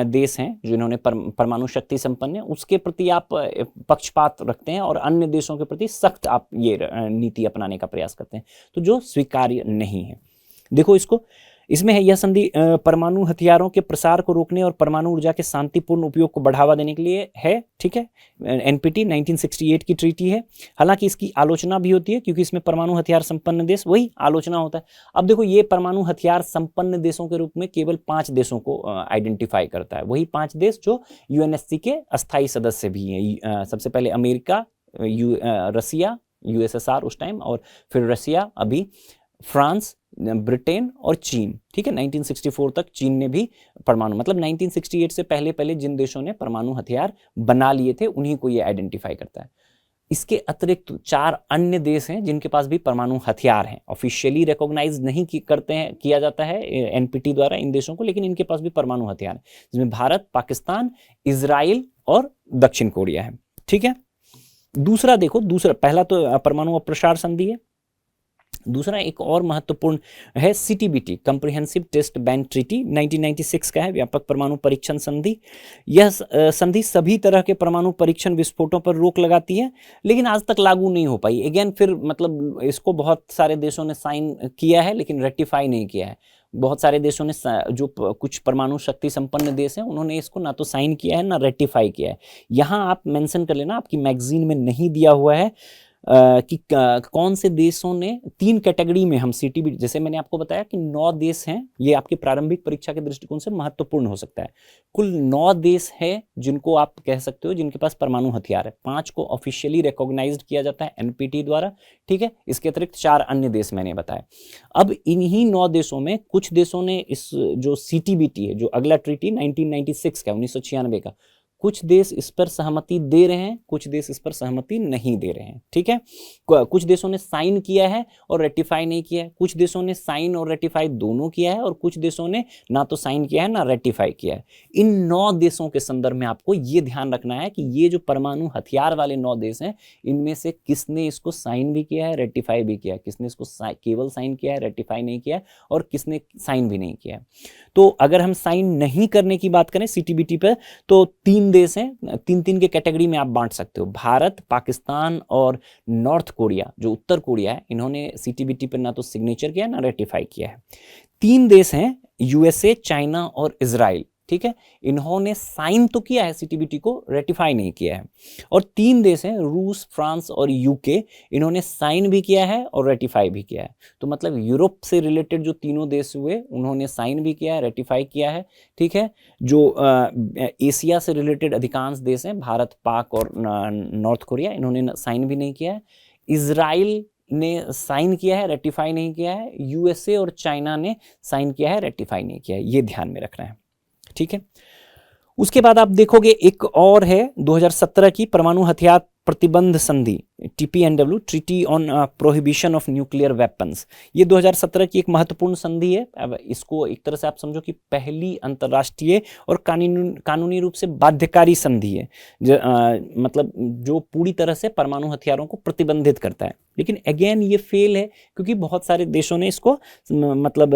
देश हैं जिन्होंने परमाणु शक्ति संपन्न है उसके प्रति आप पक्षपात रखते हैं और अन्य देशों के प्रति सख्त आप ये नीति अपनाने का प्रयास करते हैं, तो जो स्वीकार्य नहीं है। देखो इसको, इसमें है यह संधि परमाणु हथियारों के प्रसार को रोकने और परमाणु ऊर्जा के शांतिपूर्ण उपयोग को बढ़ावा देने के लिए है। ठीक है, एनपीटी 1968 की ट्रीटी है। हालांकि इसकी आलोचना भी होती है क्योंकि इसमें परमाणु हथियार संपन्न देश, वही आलोचना होता है। अब देखो ये परमाणु हथियार संपन्न देशों के रूप में केवल 5 देशों को आइडेंटिफाई करता है, वही 5 देश जो यूएनएससी के अस्थायी सदस्य भी हैं। सबसे पहले अमेरिका, रसिया, यूएसएसआर उस टाइम, और फिर रसिया अभी, फ्रांस, ब्रिटेन और चीन। ठीक है, 1964 तक चीन ने भी परमाणु, मतलब 1968 से पहले जिन देशों ने परमाणु हथियार बना लिए थे उन्हीं को ये आइडेंटिफाई करता है। इसके अतिरिक्त 4 अन्य देश हैं जिनके पास भी परमाणु हथियार हैं, ऑफिशियली रिकॉग्नाइज नहीं किया जाता है एनपीटी द्वारा इन देशों को, लेकिन इनके पास भी परमाणु हथियार है, जिसमें भारत, पाकिस्तान, इजराइल और दक्षिण कोरिया है। ठीक है, दूसरा देखो, पहला तो परमाणु अप्रसार संधि है, दूसरा एक और महत्वपूर्ण है CTBT, comprehensive test ban treaty, 1996 का है, व्यापक परमाणु परीक्षण संधि। यह संधि सभी तरह के परमाणु परीक्षण विस्फोटों पर रोक लगाती है, लेकिन आज तक लागू नहीं हो पाई। अगेन फिर मतलब इसको बहुत सारे देशों ने साइन किया है लेकिन रेटिफाई नहीं किया है। बहुत सारे देशों ने, जो कुछ परमाणु शक्ति संपन्न देश हैं, उन्होंने इसको ना तो साइन किया है ना रेटिफाई किया है। यहाँ आप मेंशन कर लेना, आपकी मैगजीन में नहीं दिया हुआ है कि कौन से देशों ने, 3 कैटेगरी में हम सीटीबी, जैसे मैंने आपको बताया कि 9 देश हैं, ये आपकी प्रारंभिक परीक्षा के दृष्टिकोण से महत्वपूर्ण हो सकता है। कुल 9 देश है जिनको आप कह सकते हो जिनके पास परमाणु हथियार है, 5 को ऑफिशियली रिकॉग्नाइज्ड किया जाता है एनपीटी द्वारा। ठीक है, इसके अतिरिक्त 4 अन्य देश मैंने बताया। अब इन्हीं 9 देशों में कुछ देशों ने इस जो सीटीबीटी है, जो अगला ट्रीटी 1996 का, 1996 का, कुछ देश इस पर सहमति दे रहे हैं, कुछ देश इस पर सहमति नहीं दे रहे हैं। ठीक है, कुछ देशों ने साइन किया है और रेटिफाई नहीं किया है, कुछ देशों ने साइन और रेटिफाई दोनों किया है, और कुछ देशों ने ना तो साइन किया है ना रेटिफाई किया है। इन 9 देशों के संदर्भ में आपको ये ध्यान रखना है कि ये जो परमाणु हथियार वाले 9 देश हैं, इनमें से किसने इसको साइन भी किया है, रेटिफाई भी किया है, किसने इसको केवल साइन किया है, रेटिफाई नहीं किया है, और किसने साइन भी नहीं किया है। तो अगर हम साइन नहीं करने की बात करें सीटीबीटी पर, तो 3 देश हैं, 3 के कैटेगरी में आप बांट सकते हो, भारत, पाकिस्तान और नॉर्थ कोरिया, जो उत्तर कोरिया है, इन्होंने सीटीबीटी पर ना तो सिग्नेचर किया ना रेटिफाई किया है। 3 देश हैं, यूएसए, चाइना और इजराइल। ठीक है, इन्होंने साइन तो किया है सीटीबीटी को, रेटिफाई नहीं किया है। और 3 देश हैं, रूस, फ्रांस और यूके, इन्होंने साइन भी किया है और रेटिफाई भी किया है। तो मतलब यूरोप से रिलेटेड जो तीनों देश हुए, उन्होंने साइन भी किया है, रेटिफाई किया है। ठीक है, जो एशिया से रिलेटेड अधिकांश देश हैं, भारत, पाक और नॉर्थ कोरिया, इन्होंने साइन भी नहीं किया है। इजराइल ने साइन किया है, रेटिफाई नहीं किया है। यूएसए और चाइना ने साइन किया है, रेटिफाई नहीं किया है। ये ध्यान में रखना है। ठीक है, उसके बाद आप देखोगे एक और है 2017 की परमाणु हथियार प्रतिबंध संधि, TPNW, treaty on prohibition of nuclear weapons, ये 2017 की एक महत्वपूर्ण संधि है। अब इसको एक तरह से आप समझो कि पहली अंतर्राष्ट्रीय और कानूनी रूप से बाध्यकारी संधि है, मतलब जो पूरी तरह से परमाणु हथियारों को प्रतिबंधित करता है। लेकिन अगेन ये फेल है, क्योंकि बहुत सारे देशों ने इसको मतलब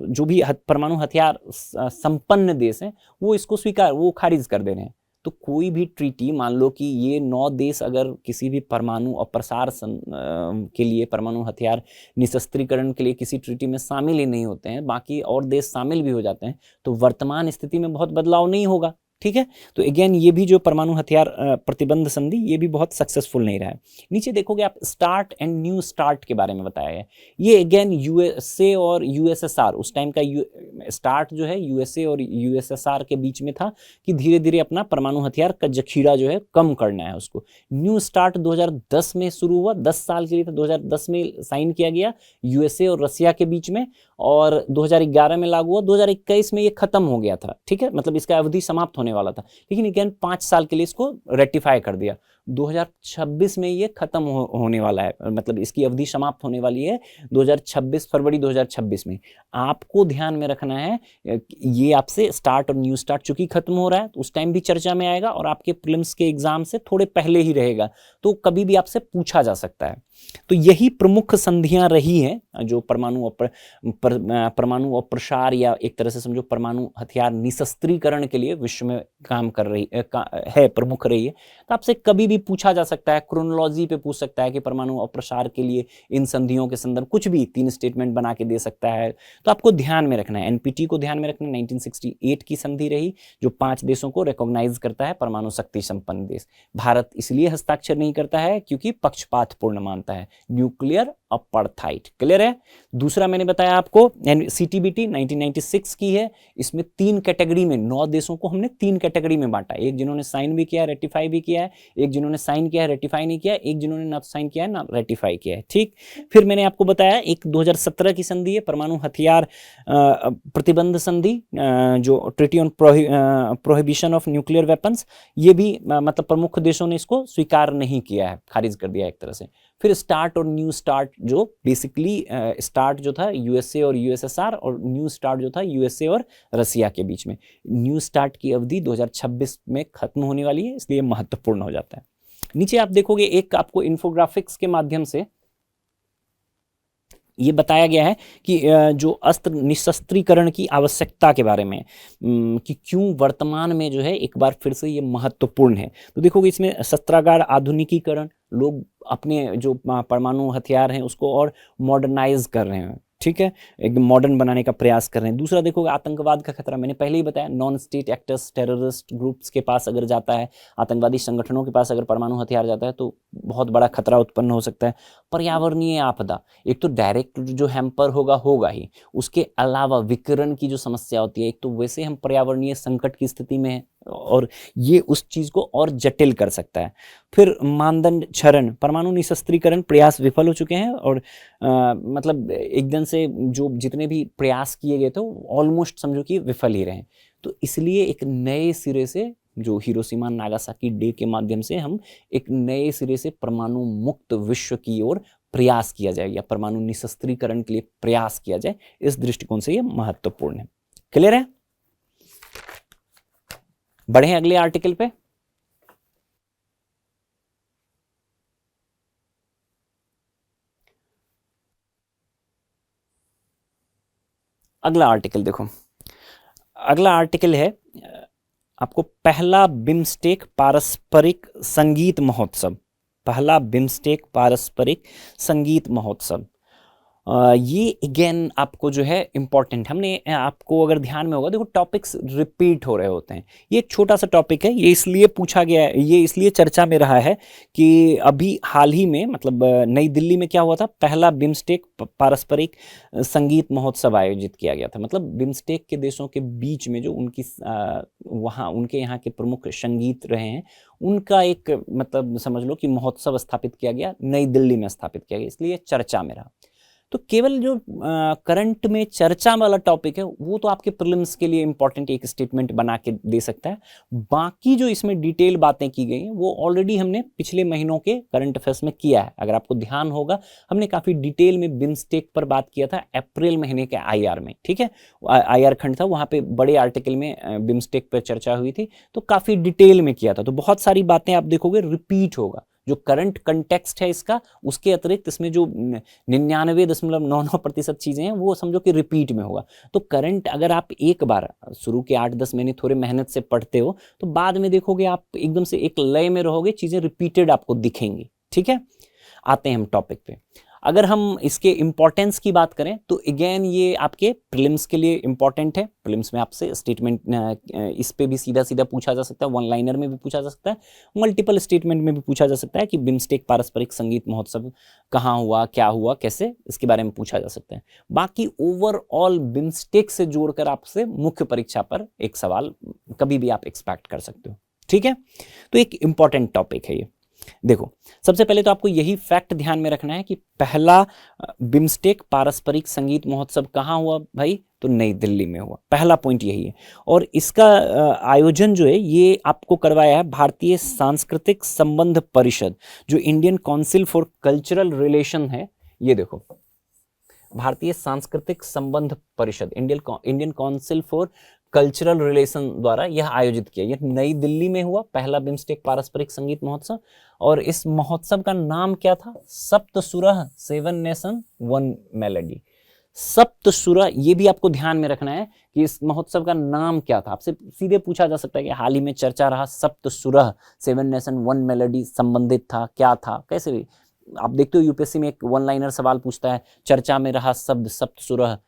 जो भी परमाणु हथियार संपन्न देश हैं वो इसको वो खारिज कर दे रहे हैं। तो कोई भी ट्रीटी, मान लो कि ये 9 देश अगर किसी भी परमाणु अप्रसार के लिए, परमाणु हथियार निशस्त्रीकरण के लिए किसी ट्रीटी में शामिल ही नहीं होते हैं, बाकी और देश शामिल भी हो जाते हैं, तो वर्तमान स्थिति में बहुत बदलाव नहीं होगा। ठीक है, तो अगेन ये भी जो परमाणु हथियार प्रतिबंध संधि, ये भी बहुत सक्सेसफुल नहीं रहा है। नीचे देखोगे आप स्टार्ट एंड न्यू स्टार्ट के बारे में बताया है। ये अगेन यूएसए और यूएसएसआर, उस टाइम का स्टार्ट जो है यूएसए और यूएसएसआर के बीच में था कि धीरे धीरे अपना परमाणु हथियार का जखीरा जो है कम करना है उसको। न्यू स्टार्ट 2010 में शुरू हुआ, 10 साल के लिए था, 2010 में साइन किया गया यूएसए और रसिया के बीच में, और 2011 में लागू हुआ, 2021 में ये खत्म हो गया था। ठीक है, मतलब इसका अवधि समाप्त होने वाला था, लेकिन अगेन 5 साल के लिए इसको रेटिफाई कर दिया। 2026 में ये खत्म होने वाला है, मतलब इसकी अवधि समाप्त होने वाली है 2026, फरवरी 2026 में। आपको ध्यान में रखना है, ये आपसे स्टार्ट और न्यू स्टार्ट चूंकि खत्म हो रहा है तो उस टाइम भी चर्चा में आएगा, और आपके प्रीलिम्स के एग्जाम से थोड़े पहले ही रहेगा, तो कभी भी आपसे पूछा जा सकता है। तो यही प्रमुख संधियां रही हैं जो परमाणु अप्रसार या एक तरह से समझो परमाणु हथियार निशस्त्रीकरण के लिए विश्व में काम कर रही है, प्रमुख रही है। तो आपसे कभी भी पूछा जा सकता है, क्रोनोलॉजी पे पूछ सकता है कि परमाणु अप्रसार के लिए इन संधियों के संदर्भ कुछ भी 3 स्टेटमेंट बना के दे सकता है। तो आपको ध्यान में रखना है, एनपीटी को ध्यान में रखना है। 1968 की संधि रही जो 5 देशों को रिकॉग्नाइज करता है, परमाणु शक्ति संपन्न देश। भारत इसलिए हस्ताक्षर नहीं करता है क्योंकि पक्षपातपूर्ण मानता है, न्यूक्लियर अपार्थाइड। क्लियर है। दूसरा मैंने बताया आपको सीटीबीटी 1996 की है, इसमें 3 कैटेगरी में 9 देशों को हमने 3 कैटेगरी में बांटा, एक जिन्होंने साइन भी किया, रेटिफाई भी किया है, एक जिन्होंने साइन किया है, रेटिफाई नहीं किया, एक जिन्होंने ना साइन किया है ना रेटिफाई किया है। ठीक, फिर मैंने आपको बताया एक 2017 की संधि है, परमाणु हथियार प्रतिबंध संधि, जो treaty on prohibition of nuclear weapons, ये भी मतलब प्रमुख देशों ने इसको स्वीकार नहीं किया है, खारिज कर दिया एक तरह से। फिर स्टार्ट और न्यू स्टार्ट, जो बेसिकली स्टार्ट जो था यूएसए और यूएसएसआर, और न्यू स्टार्ट जो था यूएसए और रसिया के बीच में। न्यू स्टार्ट की अवधि 2026 में खत्म होने वाली है, इसलिए महत्वपूर्ण हो जाता है। नीचे आप देखोगे एक आपको इन्फोग्राफिक्स के माध्यम से ये बताया गया है कि जो अस्त्र निशस्त्रीकरण की आवश्यकता के बारे में, कि क्यों वर्तमान में जो है एक बार फिर से ये महत्वपूर्ण है। तो देखोगे इसमें शस्त्रागार आधुनिकीकरण, लोग अपने जो परमाणु हथियार हैं उसको और मॉडर्नाइज कर रहे हैं, ठीक है, एकदम मॉडर्न बनाने का प्रयास कर रहे हैं। दूसरा देखोगे आतंकवाद का खतरा, मैंने पहले ही बताया, non state actors, terrorist groups के पास अगर जाता है, आतंकवादी संगठनों के पास अगर परमाणु हथियार जाता है तो बहुत बड़ा खतरा उत्पन्न हो सकता है। पर्यावरणीय आपदा, एक तो डायरेक्ट जो हैम्पर होगा ही, उसके अलावा विकिरण की जो समस्या होती है, एक तो वैसे हम पर्यावरणीय संकट की स्थिति में हैं और ये उस चीज को और जटिल कर सकता है। फिर मानदंड क्षरण, परमाणु निशस्त्रीकरण प्रयास विफल हो चुके हैं, और मतलब एकदम से जो जितने भी प्रयास किए गए थे ऑलमोस्ट समझो कि विफल ही रहे। तो इसलिए एक नए सिरे से, जो हिरोशिमा नागासाकी डे के माध्यम से हम एक नए सिरे से परमाणु मुक्त विश्व की ओर प्रयास किया जाए, या परमाणु निशस्त्रीकरण के लिए प्रयास किया जाए, इस दृष्टिकोण से यह महत्वपूर्ण है। क्लियर है। बढ़े अगले आर्टिकल पे। अगला आर्टिकल देखो, अगला आर्टिकल है आपको पहला बिम्स्टेक पारस्परिक संगीत महोत्सव, पहला बिम्स्टेक पारस्परिक संगीत महोत्सव। ये अगेन आपको जो है इंपॉर्टेंट, हमने आपको अगर ध्यान में होगा, देखो टॉपिक्स रिपीट हो रहे होते हैं। ये एक छोटा सा टॉपिक है, ये इसलिए पूछा गया है, ये इसलिए चर्चा में रहा है कि अभी हाल ही में मतलब नई दिल्ली में क्या हुआ था, पहला बिम्स्टेक पारस्परिक संगीत महोत्सव आयोजित किया गया था। मतलब बिम्स्टेक के देशों के बीच में जो उनकी वहाँ उनके यहाँ के प्रमुख संगीत रहे हैं, उनका एक मतलब समझ लो कि महोत्सव स्थापित किया गया, नई दिल्ली में स्थापित किया गया, इसलिए चर्चा में रहा। तो केवल जो करंट में चर्चा वाला टॉपिक है वो तो आपके प्रीलिम्स के लिए इंपॉर्टेंट एक स्टेटमेंट बना के दे सकता है। बाकी जो इसमें डिटेल बातें की गई हैं वो ऑलरेडी हमने पिछले महीनों के करंट अफेयर्स में किया है। अगर आपको ध्यान होगा हमने काफी डिटेल में बिम्स्टेक पर बात किया था अप्रैल महीने के आईआर में, ठीक है, आईआर खंड था, वहां पे बड़े आर्टिकल में बिम्स्टेक पर चर्चा हुई थी, तो काफी डिटेल में किया था। तो बहुत सारी बातें आप देखोगे रिपीट होगा, जो करंट कंटेक्स्ट है इसका, उसके अतिरिक्त इसमें जो 99.99% चीजें हैं वो समझो कि रिपीट में होगा। तो करंट अगर आप एक बार शुरू के 8-10 महीने थोड़े मेहनत से पढ़ते हो तो बाद में देखोगे आप एकदम से एक लय में रहोगे, चीजें रिपीटेड आपको दिखेंगी, ठीक है। आते हैं हम टॉपिक पे। अगर हम इसके इंपॉर्टेंस की बात करें तो अगेन ये आपके प्रीलिम्स के लिए इंपॉर्टेंट है। प्रीलिम्स में आपसे स्टेटमेंट इस पे भी सीधा सीधा पूछा जा सकता है, वन लाइनर में भी पूछा जा सकता है, मल्टीपल स्टेटमेंट में भी पूछा जा सकता है कि बिम्स्टेक पारस्परिक संगीत महोत्सव कहाँ हुआ, क्या हुआ, कैसे, इसके बारे में पूछा जा सकता है। बाकी ओवरऑल बिम्स्टेक से जोड़कर आपसे मुख्य परीक्षा पर एक सवाल कभी भी आप एक्सपेक्ट कर सकते हो, ठीक है। तो एक इंपॉर्टेंट टॉपिक है ये। देखो सबसे पहले तो आपको यही फैक्ट ध्यान में रखना है कि पहला बिम्स्टेक पारस्परिक संगीत महोत्सव कहाँ हुआ भाई, तो नई दिल्ली में हुआ। पहला पॉइंट यही है। और इसका आयोजन जो है ये आपको करवाया है भारतीय सांस्कृतिक संबंध परिषद, जो Indian council for cultural relation है। ये देखो भारतीय सांस्कृतिक संबंध परिषद, Indian council for cultural relation द्वारा यह आयोजित किया। यह नई दिल्ली में हुआ पहला बिम्स्टेक पारस्परिक संगीत महोत्सव। और इस महोत्सव का नाम क्या था, सप्तसुरः, 7 नेशन 1 मेलोडी। सप्तसुरः, ये भी आपको ध्यान में रखना है कि इस महोत्सव का नाम क्या था। आपसे सीधे पूछा जा सकता है कि हाल ही में चर्चा रहा सप्तसुरः 7 नेशन 1 मेलोडी संबंधित था, क्या था, कैसे भी। आप देखते हो यूपीएससी में एक वन लाइनर सवाल पूछता है, चर्चा में रहा शब्द सप्तसुरः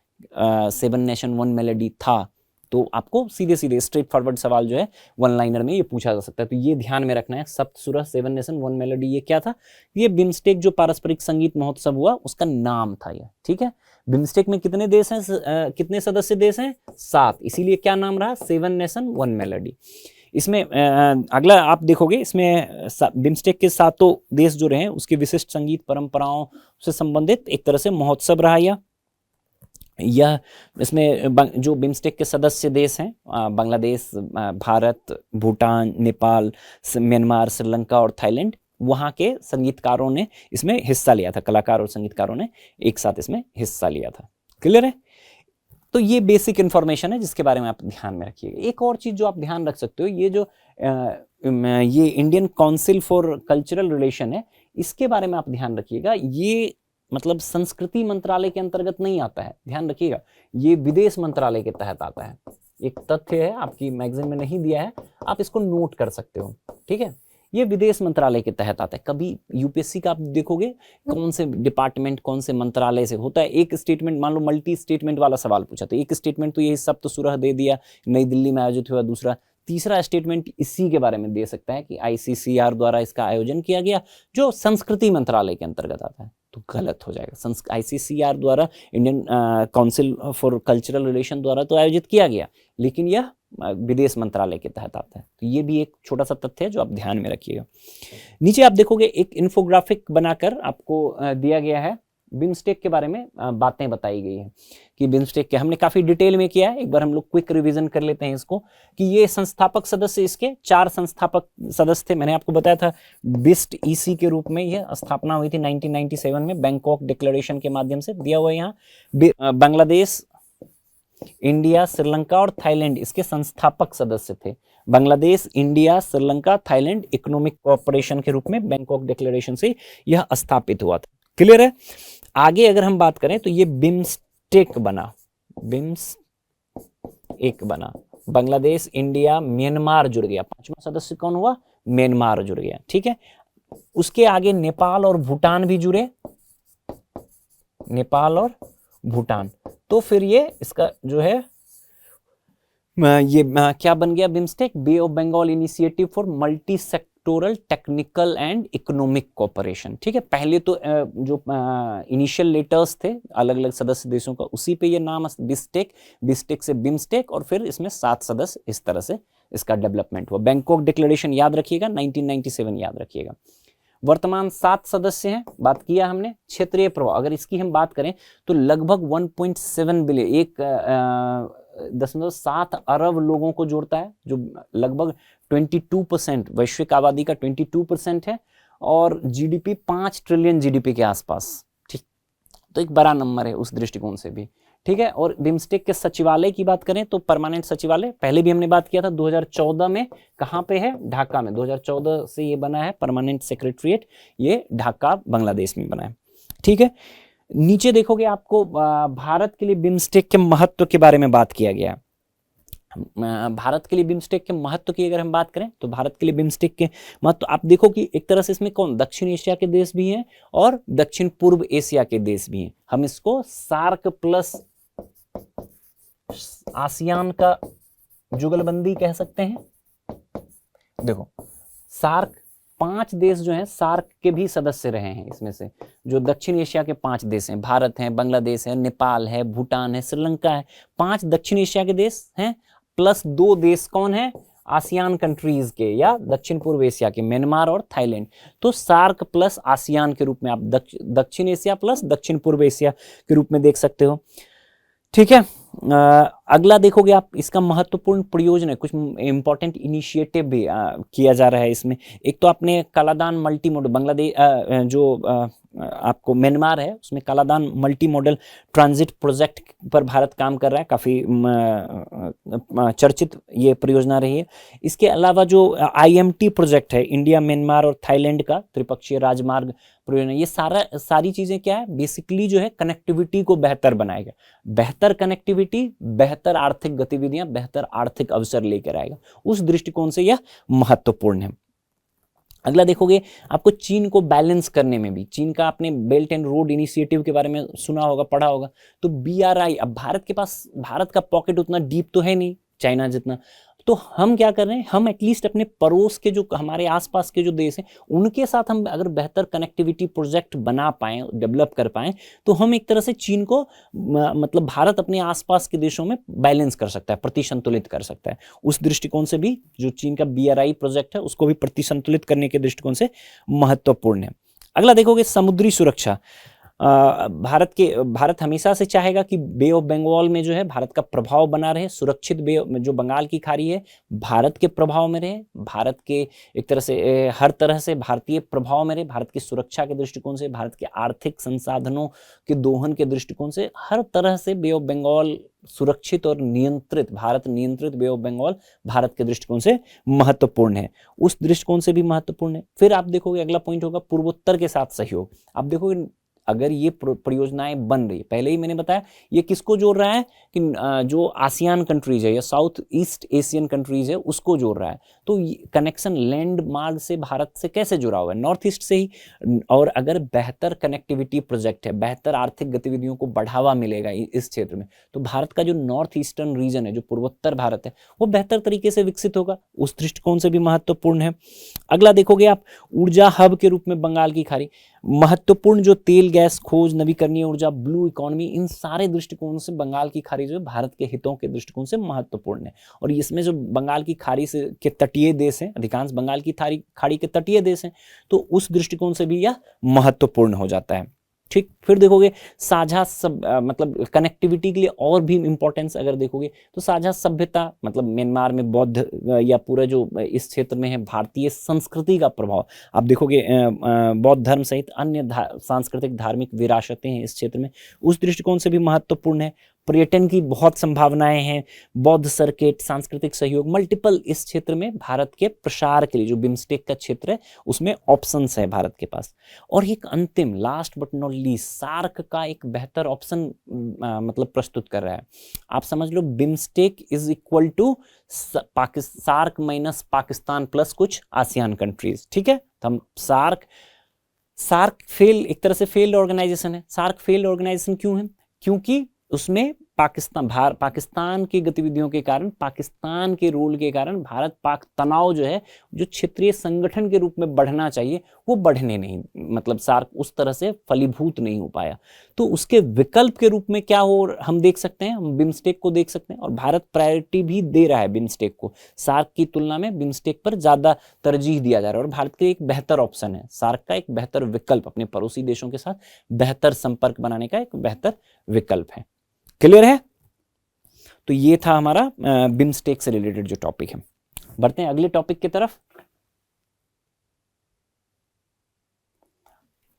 7 नेशन 1 मेलोडी था, तो आपको सीधे सीधे स्ट्रेट फॉरवर्ड सवाल जो है वन लाइनर में ये पूछा जा सकता है। तो ये ध्यान में रखना है, सप्तसुरः 7 नेशन 1 मेलोडी ये क्या था, ये बिम्स्टेक जो पारस्परिक संगीत महोत्सव हुआ उसका नाम था ये, ठीक है। बिम्स्टेक में कितने देश हैं, कितने सदस्य देश हैं, 7, इसीलिए क्या नाम रहा, 7 नेशन 1 मेलोडी। इसमें अगला आप देखोगे इसमें बिम्स्टेक के 7 देश जो रहे उसके विशिष्ट संगीत परंपराओं से संबंधित एक तरह से महोत्सव रहा। यह इसमें जो बिम्स्टेक के सदस्य देश हैं बांग्लादेश, भारत, भूटान, नेपाल, म्यांमार, श्रीलंका और थाईलैंड, वहाँ के संगीतकारों ने इसमें हिस्सा लिया था, कलाकार और संगीतकारों ने एक साथ इसमें हिस्सा लिया था। क्लियर है। तो ये बेसिक इंफॉर्मेशन है जिसके बारे में आप ध्यान में रखिएगा। एक और चीज जो आप ध्यान रख सकते हो, ये जो ये Indian council for cultural relation है, इसके बारे में आप ध्यान रखिएगा। ये मतलब संस्कृति मंत्रालय के अंतर्गत नहीं आता है, ध्यान रखिएगा, ये विदेश मंत्रालय के तहत आता है। एक तथ्य है, आपकी मैगजीन में नहीं दिया है, आप इसको नोट कर सकते हो, ठीक है। ये विदेश मंत्रालय के तहत आता है। कभी यूपीएससी का आप देखोगे कौन से डिपार्टमेंट, कौन से मंत्रालय से होता है, एक स्टेटमेंट, मान लो मल्टी स्टेटमेंट वाला सवाल पूछा तो एक स्टेटमेंट तो ये सप्तसुरः दे दिया, नई दिल्ली में आयोजित हुआ, दूसरा तीसरा स्टेटमेंट इसी के बारे में दे सकता है कि आईसीसीआर द्वारा इसका आयोजन किया गया, जो संस्कृति मंत्रालय के अंतर्गत आता है, तो गलत हो जाएगा। आईसीसीआर द्वारा, Indian council for cultural relation द्वारा तो आयोजित किया गया, लेकिन यह विदेश मंत्रालय के तहत आता है। तो ये भी एक छोटा सा तथ्य है जो आप ध्यान में रखिएगा। नीचे आप देखोगे एक इन्फोग्राफिक बनाकर आपको दिया गया है, बिम्स्टेक के बारे में बातें बताई गई है कि बिम्स्टेक के हमने काफी डिटेल में किया है। एक बार हम लोग क्विक रिवीजन कर लेते हैं इसको, कि ये संस्थापक सदस्य, इसके 4 संस्थापक सदस्य थे। मैंने आपको बताया था बिस्ट ईसी के रूप में यह स्थापना हुई थी 1997 में, बैंकॉक डिक्लेरेशन के माध्यम से दिया हुआ है यहाँ। बांग्लादेश, इंडिया, श्रीलंका और थाईलैंड इसके संस्थापक सदस्य थे। Bangladesh, India, Sri Lanka, Thailand economic cooperation के रूप में बैंकॉक डिक्लेरेशन से यह स्थापित हुआ था। क्लियर है। आगे अगर हम बात करें तो ये बिम्स्टेक बना, बिम्स्टेक बना, बांग्लादेश, इंडिया, म्यांमार जुड़ गया, 5वां सदस्य कौन हुआ, म्यांमार जुड़ गया, ठीक है। उसके आगे नेपाल और भूटान भी जुड़े, नेपाल और भूटान। तो फिर ये इसका जो है ये क्या बन गया, BIMSTEC, bay of Bengal initiative for multi sectoral technical and economic cooperation, ठीक है। पहले तो जो इनिशियल लेटर्स थे अलग अलग सदस्य देशों का, उसी पे ये नाम बिस्टेक, बिस्टेक से बिम्स्टेक, और फिर इसमें 7 सदस्य, इस तरह से इसका डेवलपमेंट हुआ। बैंकॉक डिक्लेरेशन याद रखिएगा, 1997 याद रखिएगा। वर्तमान 7 सदस्य हैं, बात किया हमने। क्षेत्रीय प्रभाव, अगर इसकी हम बात करें तो लगभग 1.7 बिलियन, 1.7 अरब लोगों को जोड़ता है, जो लगभग 22% वैश्विक आबादी का 22% है, और जीडीपी 5 ट्रिलियन जीडीपी के आसपास। ठीक, तो एक बड़ा नंबर है उस दृष्टिकोण से भी। ठीक है, और बिम्स्टेक के सचिवालय की बात करें तो परमानेंट सचिवालय पहले भी हमने बात किया था 2014 में, कहाँ पे है, ढाका में। 2014 से ये बना है परमानेंट सेक्रेटरीट, ये ढाका बांग्लादेश में बना है। ठीक है, नीचे देखोगे आपको भारत के लिए बिम्स्टेक के महत्व के बारे में बात किया गया। भारत के लिए बिम्स्टेक के महत्व की अगर हम बात करें तो भारत के लिए बिम्स्टेक के महत्व आप देखो कि एक तरह से इसमें कौन, दक्षिण एशिया के देश भी हैं और दक्षिण पूर्व एशिया के देश भी हैं। हम इसको सार्क प्लस आसियान का जुगलबंदी कह सकते हैं। देखो सार्क 5 देश जो हैं सार्क के भी सदस्य रहे हैं, इसमें से जो दक्षिण एशिया के 5 देश हैं, भारत है, बांग्लादेश है, नेपाल है, भूटान है, श्रीलंका है, 5 दक्षिण एशिया के देश हैं, प्लस 2 देश कौन है, आसियान कंट्रीज के या दक्षिण पूर्व एशिया के, म्यांमार और थाईलैंड। तो सार्क प्लस आसियान के रूप में आप दक्षिण एशिया प्लस दक्षिण पूर्व एशिया के रूप में देख सकते हो। ठीक है, अगला देखोगे आप इसका महत्वपूर्ण प्रयोजन, कुछ इंपॉर्टेंट इनिशिएटिव भी किया जा रहा है इसमें। एक तो आपने कालादान मल्टी मॉडल, बांग्लादेश जो आपको म्यांमार है उसमें Kaladan multi modal transit project पर भारत काम कर रहा है, काफ़ी चर्चित ये परियोजना रही है। इसके अलावा जो IMT प्रोजेक्ट है, इंडिया म्यांमार और थाईलैंड का त्रिपक्षीय राजमार्ग परियोजना, ये सारी चीज़ें क्या है, बेसिकली जो है कनेक्टिविटी को बेहतर बनाएगा। बेहतर कनेक्टिविटी, बेहतर आर्थिक गतिविधियां, बेहतर आर्थिक अवसर लेकर आएगा, उस दृष्टिकोण से यह महत्वपूर्ण है। अगला देखोगे आपको चीन को बैलेंस करने में भी, चीन का आपने बेल्ट एंड रोड इनिशिएटिव के बारे में सुना होगा, पढ़ा होगा। तो BRI, अब भारत का पॉकेट उतना डीप तो है नहीं चाइना जितना, तो हम क्या कर रहे हैं, हम एटलीस्ट अपने पड़ोस के जो हमारे आसपास के जो देश हैं उनके साथ हम अगर बेहतर कनेक्टिविटी प्रोजेक्ट बना पाएँ, डेवलप कर पाएँ, तो हम एक तरह से चीन को मतलब भारत अपने आसपास के देशों में बैलेंस कर सकता है, प्रतिसंतुलित कर सकता है। उस दृष्टिकोण से भी जो चीन का BRI प्रोजेक्ट है उसको भी प्रतिसंतुलित करने के दृष्टिकोण से महत्वपूर्ण है। अगला देखोगे समुद्री सुरक्षा। भारत हमेशा से चाहेगा कि बे ऑफ बंगाल में जो है भारत का प्रभाव बना रहे, सुरक्षित बे जो बंगाल की खाड़ी है भारत के प्रभाव में रहे, भारत के एक तरह से हर तरह से भारतीय प्रभाव में रहे, भारत की सुरक्षा के दृष्टिकोण से, भारत के आर्थिक संसाधनों के दोहन के दृष्टिकोण से, हर तरह से बे ऑफ बंगाल सुरक्षित और नियंत्रित, भारत नियंत्रित बे ऑफ बंगाल भारत के दृष्टिकोण से महत्वपूर्ण है, उस दृष्टिकोण से भी महत्वपूर्ण है। फिर आप देखोगे अगला पॉइंट होगा पूर्वोत्तर के साथ सहयोग। आप देखोगे अगर ये परियोजनाएं बन रही है, पहले ही मैंने बताया ये किसको जोड़ रहा है कि जो आसियान कंट्रीज है या साउथ ईस्ट एशियन कंट्रीज है उसको जोड़ रहा है। तो कनेक्शन लैंड मार्ग से भारत से कैसे जुड़ा हुआ है, नॉर्थ ईस्ट से ही। और अगर बेहतर कनेक्टिविटी प्रोजेक्ट है, बेहतर आर्थिक गतिविधियों को बढ़ावा मिलेगा इस क्षेत्र में, तो भारत का जो नॉर्थ ईस्टर्न रीजन है, जो पूर्वोत्तर भारत है, वो बेहतर तरीके से विकसित होगा, उस दृष्टिकोण से भी महत्वपूर्ण है। अगला देखोगे आप ऊर्जा हब के रूप में बंगाल की खाड़ी, महत्वपूर्ण जो तेल गैस खोज, नवीकरणीय ऊर्जा, ब्लू इकोनॉमी, इन सारे दृष्टिकोण से बंगाल की खाड़ी जो है भारत के हितों के दृष्टिकोण से महत्वपूर्ण है। और इसमें जो बंगाल की खाड़ी से के तटीय देश हैं, अधिकांश बंगाल की खाड़ी के तटीय देश हैं, तो उस दृष्टिकोण से भी यह महत्वपूर्ण हो जाता है। ठीक, फिर देखोगे साझा मतलब कनेक्टिविटी के लिए और भी इंपॉर्टेंस अगर देखोगे तो साझा सभ्यता, मतलब म्यांमार में बौद्ध या पूरा जो इस क्षेत्र में है भारतीय संस्कृति का प्रभाव, आप देखोगे बौद्ध धर्म सहित अन्य सांस्कृतिक धार्मिक विरासतें हैं इस क्षेत्र में, उस दृष्टिकोण से भी महत्वपूर्ण है। पर्यटन की बहुत संभावनाएं हैं, बौद्ध सर्किट, सांस्कृतिक सहयोग, मल्टीपल इस क्षेत्र में भारत के प्रसार के लिए जो बिम्स्टेक का क्षेत्र है उसमें ऑप्शंस है भारत के पास। और एक अंतिम last but not least, SAARC का एक बेहतर ऑप्शन मतलब प्रस्तुत कर रहा है। आप समझ लो BIMSTEC is equal to SAARC minus Pakistan plus कुछ आसियान कंट्रीज। ठीक है, तो हम सार्क फेल, एक तरह से फेल्ड ऑर्गेनाइजेशन है। सार्क फेल्ड ऑर्गेनाइजेशन क्यों है? क्योंकि उसमें पाकिस्तान की गतिविधियों के कारण, पाकिस्तान के रोल के कारण भारत पाक तनाव जो है, जो क्षेत्रीय संगठन के रूप में बढ़ना चाहिए, वो बढ़ने नहीं, मतलब सार्क उस तरह से फलीभूत नहीं हो पाया। तो उसके विकल्प के रूप में क्या हो हम देख सकते हैं, हम बिम्स्टेक को देख सकते हैं, और भारत प्रायोरिटी भी दे रहा है बिम्स्टेक को। सार्क की तुलना में बिम्स्टेक पर ज्यादा तरजीह दिया जा रहा है, और भारत के एक बेहतर ऑप्शन है, सार्क का एक बेहतर विकल्प, अपने पड़ोसी देशों के साथ बेहतर संपर्क बनाने का एक बेहतर विकल्प है। क्लियर है? तो ये था हमारा बिम्स्टेक से रिलेटेड जो टॉपिक है। बढ़ते हैं अगले टॉपिक की तरफ।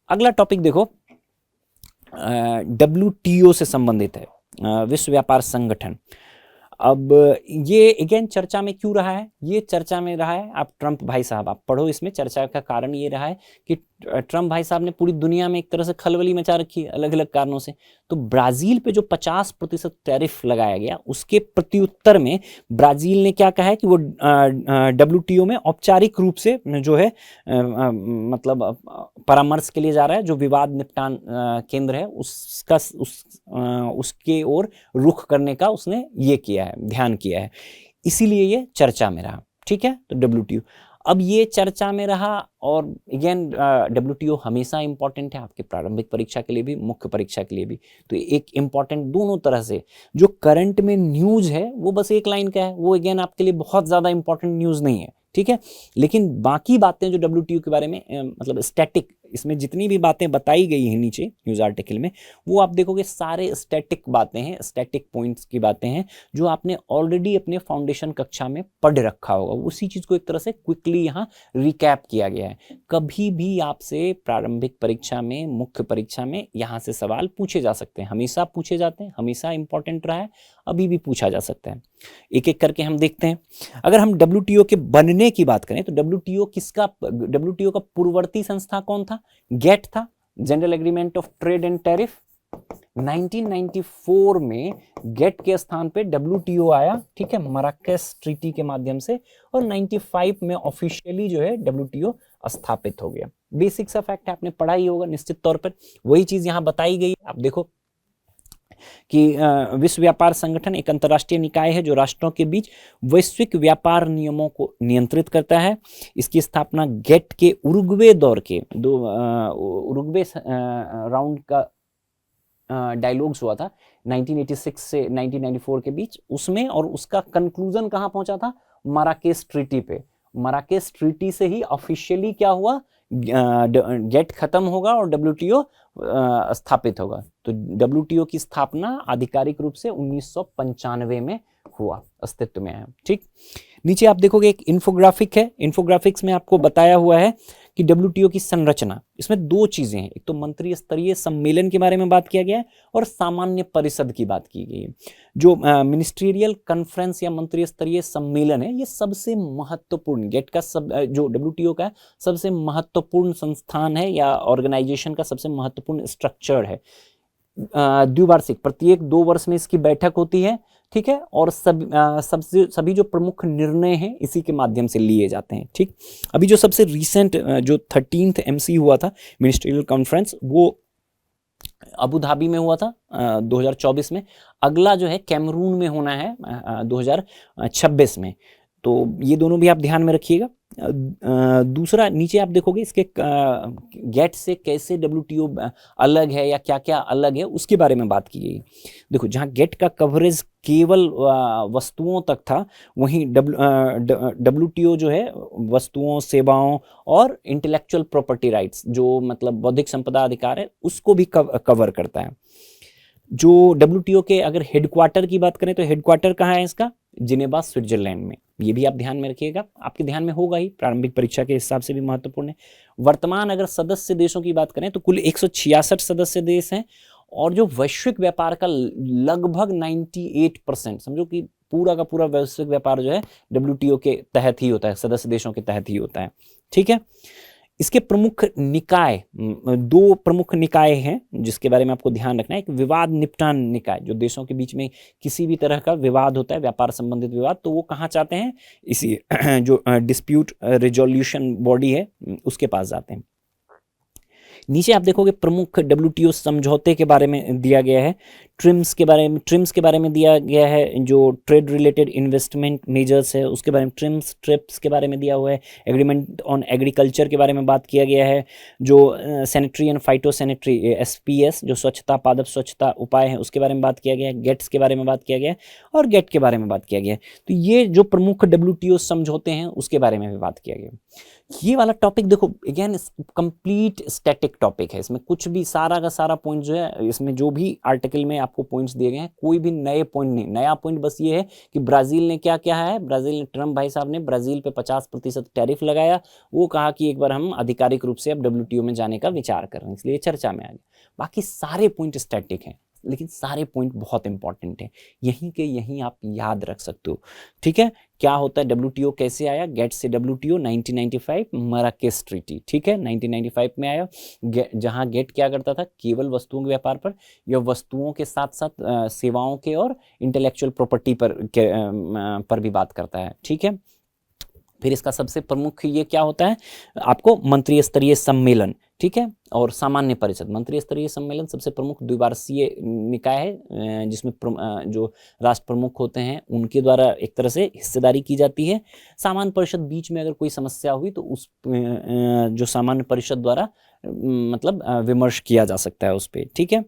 अगला टॉपिक देखो, WTO से संबंधित है, विश्व व्यापार संगठन। अब ये अगेन चर्चा में क्यों रहा है? ये चर्चा में रहा है, आप ट्रंप भाई साहब आप पढ़ो, इसमें चर्चा का कारण ये रहा है कि ट्रंप भाई साहब ने पूरी दुनिया में एक तरह से खलबली मचा रखी है अलग अलग कारणों से। तो ब्राजील पे जो 50% टैरिफ लगाया गया, उसके प्रत्युत्तर में ब्राजील ने क्या कहा है कि वो WTO में औपचारिक रूप से जो है मतलब परामर्श के लिए जा रहा है, जो विवाद निपटान केंद्र है उसके ओर रुख करने का उसने ये किया है, ध्यान किया है, इसीलिए ये चर्चा में रहा। ठीक है, तो WTO अब ये चर्चा में रहा, और अगेन WTO हमेशा इंपॉर्टेंट है आपके प्रारंभिक परीक्षा के लिए भी, मुख्य परीक्षा के लिए भी। तो एक इंपॉर्टेंट दोनों तरह से, जो करंट में न्यूज है वो बस एक लाइन का है, वो अगेन आपके लिए बहुत ज्यादा इंपॉर्टेंट न्यूज नहीं है। ठीक है, लेकिन बाकी बातें जो WTO के बारे में मतलब स्टैटिक, इसमें जितनी भी बातें बताई गई हैं नीचे न्यूज आर्टिकल में, वो आप देखोगे सारे स्टैटिक बातें हैं, स्टैटिक पॉइंट्स की बातें हैं, जो आपने ऑलरेडी अपने फाउंडेशन कक्षा में पढ़ रखा होगा। उसी चीज को एक तरह से क्विकली यहाँ रिकैप किया गया है। कभी भी आपसे प्रारंभिक परीक्षा में, मुख्य परीक्षा में यहाँ से सवाल पूछे जा सकते हैं, हमेशा पूछे जाते हैं, हमेशा इंपॉर्टेंट रहा है, अभी भी पूछा जा सकता है। एक एक करके हम देखते हैं। अगर हम WTO के बनने की बात करें तो WTO का पूर्ववर्ती संस्था कौन था? गेट था, general agreement of trade and tariff. 1994 में गेट के स्थान पे WTO आया, ठीक है, मराकेश ट्रीटी के माध्यम से, और 95 में ऑफिशियली जो है WTO स्थापित हो गया। बेसिक सा फैक्ट है, आपने पढ़ा ही होगा निश्चित तौर पर, वही चीज यहां बताई गई। आप देखो कि विश्व व्यापार संगठन एक अंतर्राष्ट्रीय निकाय है जो राष्ट्रों के बीच वैश्विक व्यापार नियमों को नियंत्रित करता है। इसकी स्थापना गेट के उरुग्वे दौर के उरुग्वे राउंड का डायलॉग्स हुआ था 1986 से 1994 के बीच, उसमें, और उसका कंक्लूजन कहां पहुंचा था? मराकेश ट्रीटी पे। मराकेश ट्रीटी से ही ऑफिशियली क्या हुआ? गेट खत्म होगा और WTO स्थापित होगा। तो WTO की स्थापना आधिकारिक रूप से 1995 में हुआ, अस्तित्व में है। ठीक, नीचे आप देखोगे एक इन्फोग्राफिक है। इन्फोग्राफिक्स में आपको बताया हुआ है कि WTO की संरचना, इसमें दो चीजें हैं, एक तो मंत्री स्तरीय सम्मेलन के बारे में बात किया गया है, और सामान्य परिषद की बात की गई है। जो मिनिस्ट्रियल कॉन्फ्रेंस या मंत्री स्तरीय सम्मेलन है, ये सबसे महत्वपूर्ण, गेट का जो WTO का सबसे महत्वपूर्ण संस्थान है, या ऑर्गेनाइजेशन का सबसे महत्वपूर्ण स्ट्रक्चर है। द्विवार्षिक, प्रत्येक 2 वर्ष में इसकी बैठक होती है, ठीक है, और सभी जो प्रमुख निर्णय हैं इसी के माध्यम से लिए जाते हैं। ठीक, अभी जो सबसे रीसेंट जो 13th MC हुआ था मिनिस्ट्रियल कॉन्फ्रेंस, वो अबू धाबी में हुआ था 2024 में। अगला जो है कैमरून में होना है 2026 में। तो ये दोनों भी आप ध्यान में रखिएगा। दूसरा, नीचे आप देखोगे इसके गेट से कैसे WTO अलग है या क्या क्या अलग है, उसके बारे में बात की गई। देखो, जहां गेट का कवरेज केवल वस्तुओं तक था, वहीं WTO जो है वस्तुओं, सेवाओं और इंटेलेक्चुअल प्रॉपर्टी राइट्स, जो मतलब बौद्धिक संपदा अधिकार है, उसको भी कवर करता है। जो WTO के अगर हेडक्वार्टर की बात करें तो हेडक्वार्टर कहाँ है इसका? जिनेवा, स्विट्जरलैंड में। ये भी आप ध्यान में रखिएगा, आपके ध्यान में होगा ही, प्रारंभिक परीक्षा के हिसाब से भी महत्वपूर्ण है। वर्तमान अगर सदस्य देशों की बात करें तो कुल 166 सदस्य देश हैं, और जो वैश्विक व्यापार का लगभग 98%, समझो कि पूरा का पूरा वैश्विक व्यापार जो है WTO के तहत ही होता है, सदस्य देशों के तहत ही होता है। ठीक है, इसके प्रमुख निकाय, 2 प्रमुख निकाय हैं जिसके बारे में आपको ध्यान रखना है। एक विवाद निपटान निकाय, जो देशों के बीच में किसी भी तरह का विवाद होता है, व्यापार संबंधित विवाद, तो वो कहाँ चाहते हैं? इसी जो डिस्प्यूट रिजोल्यूशन बॉडी है उसके पास जाते हैं। नीचे आप देखोगे प्रमुख WTO समझौते के बारे में दिया गया है। ट्रिम्स के बारे में दिया गया है, जो ट्रेड रिलेटेड इन्वेस्टमेंट मेजर्स है उसके बारे में, ट्रिप्स के बारे में दिया हुआ है। एग्रीमेंट ऑन एग्रीकल्चर के बारे में बात किया गया है। जो sanitary and phyto sanitary SPS जो स्वच्छता पादप स्वच्छता उपाय है उसके बारे में बात किया गया है। गेट्स के बारे में बात किया गया है और गेट के बारे में बात किया गया है। तो ये जो प्रमुख WTO समझौते हैं उसके बारे में भी बात किया गया। ये वाला टॉपिक देखो अगेन कंप्लीट स्टैटिक टॉपिक है, इसमें कुछ भी सारा का सारा पॉइंट जो है, इसमें जो भी आर्टिकल में आपको पॉइंट्स दिए गए हैं कोई भी नए पॉइंट नहीं। नया पॉइंट बस ये है कि ब्राजील ने क्या किया है, ब्राजील ने, ट्रम्प भाई साहब ने ब्राजील पे 50% टैरिफ लगाया। वो कहा कि एक बार हम आधिकारिक रूप से अब WTO में जाने का विचार कर रहे हैं, इसलिए चर्चा में आ गया। बाकी सारे पॉइंट स्टैटिक हैं, लेकिन सारे पॉइंट बहुत इंपॉर्टेंट हैं, यहीं के यहीं आप याद रख सकते हो। ठीक है, क्या होता है WTO कैसे आया, गेट से WTO 1995 मराकेश ट्रीटी, ठीक है 1995 में आया। जहां गेट क्या करता था, केवल वस्तुओं के व्यापार पर या वस्तुओं के साथ साथ सेवाओं के और इंटेलेक्चुअल प्रॉपर्टी पर भी बात करता है। ठीक है, फिर इसका सबसे प्रमुख ये क्या होता है, आपको मंत्रिय स्तरीय सम्मेलन, ठीक है, और सामान्य परिषद। मंत्रिय स्तरीय सम्मेलन सबसे प्रमुख द्विवार्षीय निकाय है, जिसमें जो राष्ट्र प्रमुख होते हैं उनके द्वारा एक तरह से हिस्सेदारी की जाती है। सामान्य परिषद बीच में अगर कोई समस्या हुई तो उस जो सामान्य परिषद द्वारा मतलब विमर्श किया जा सकता है उस पर। ठीक है,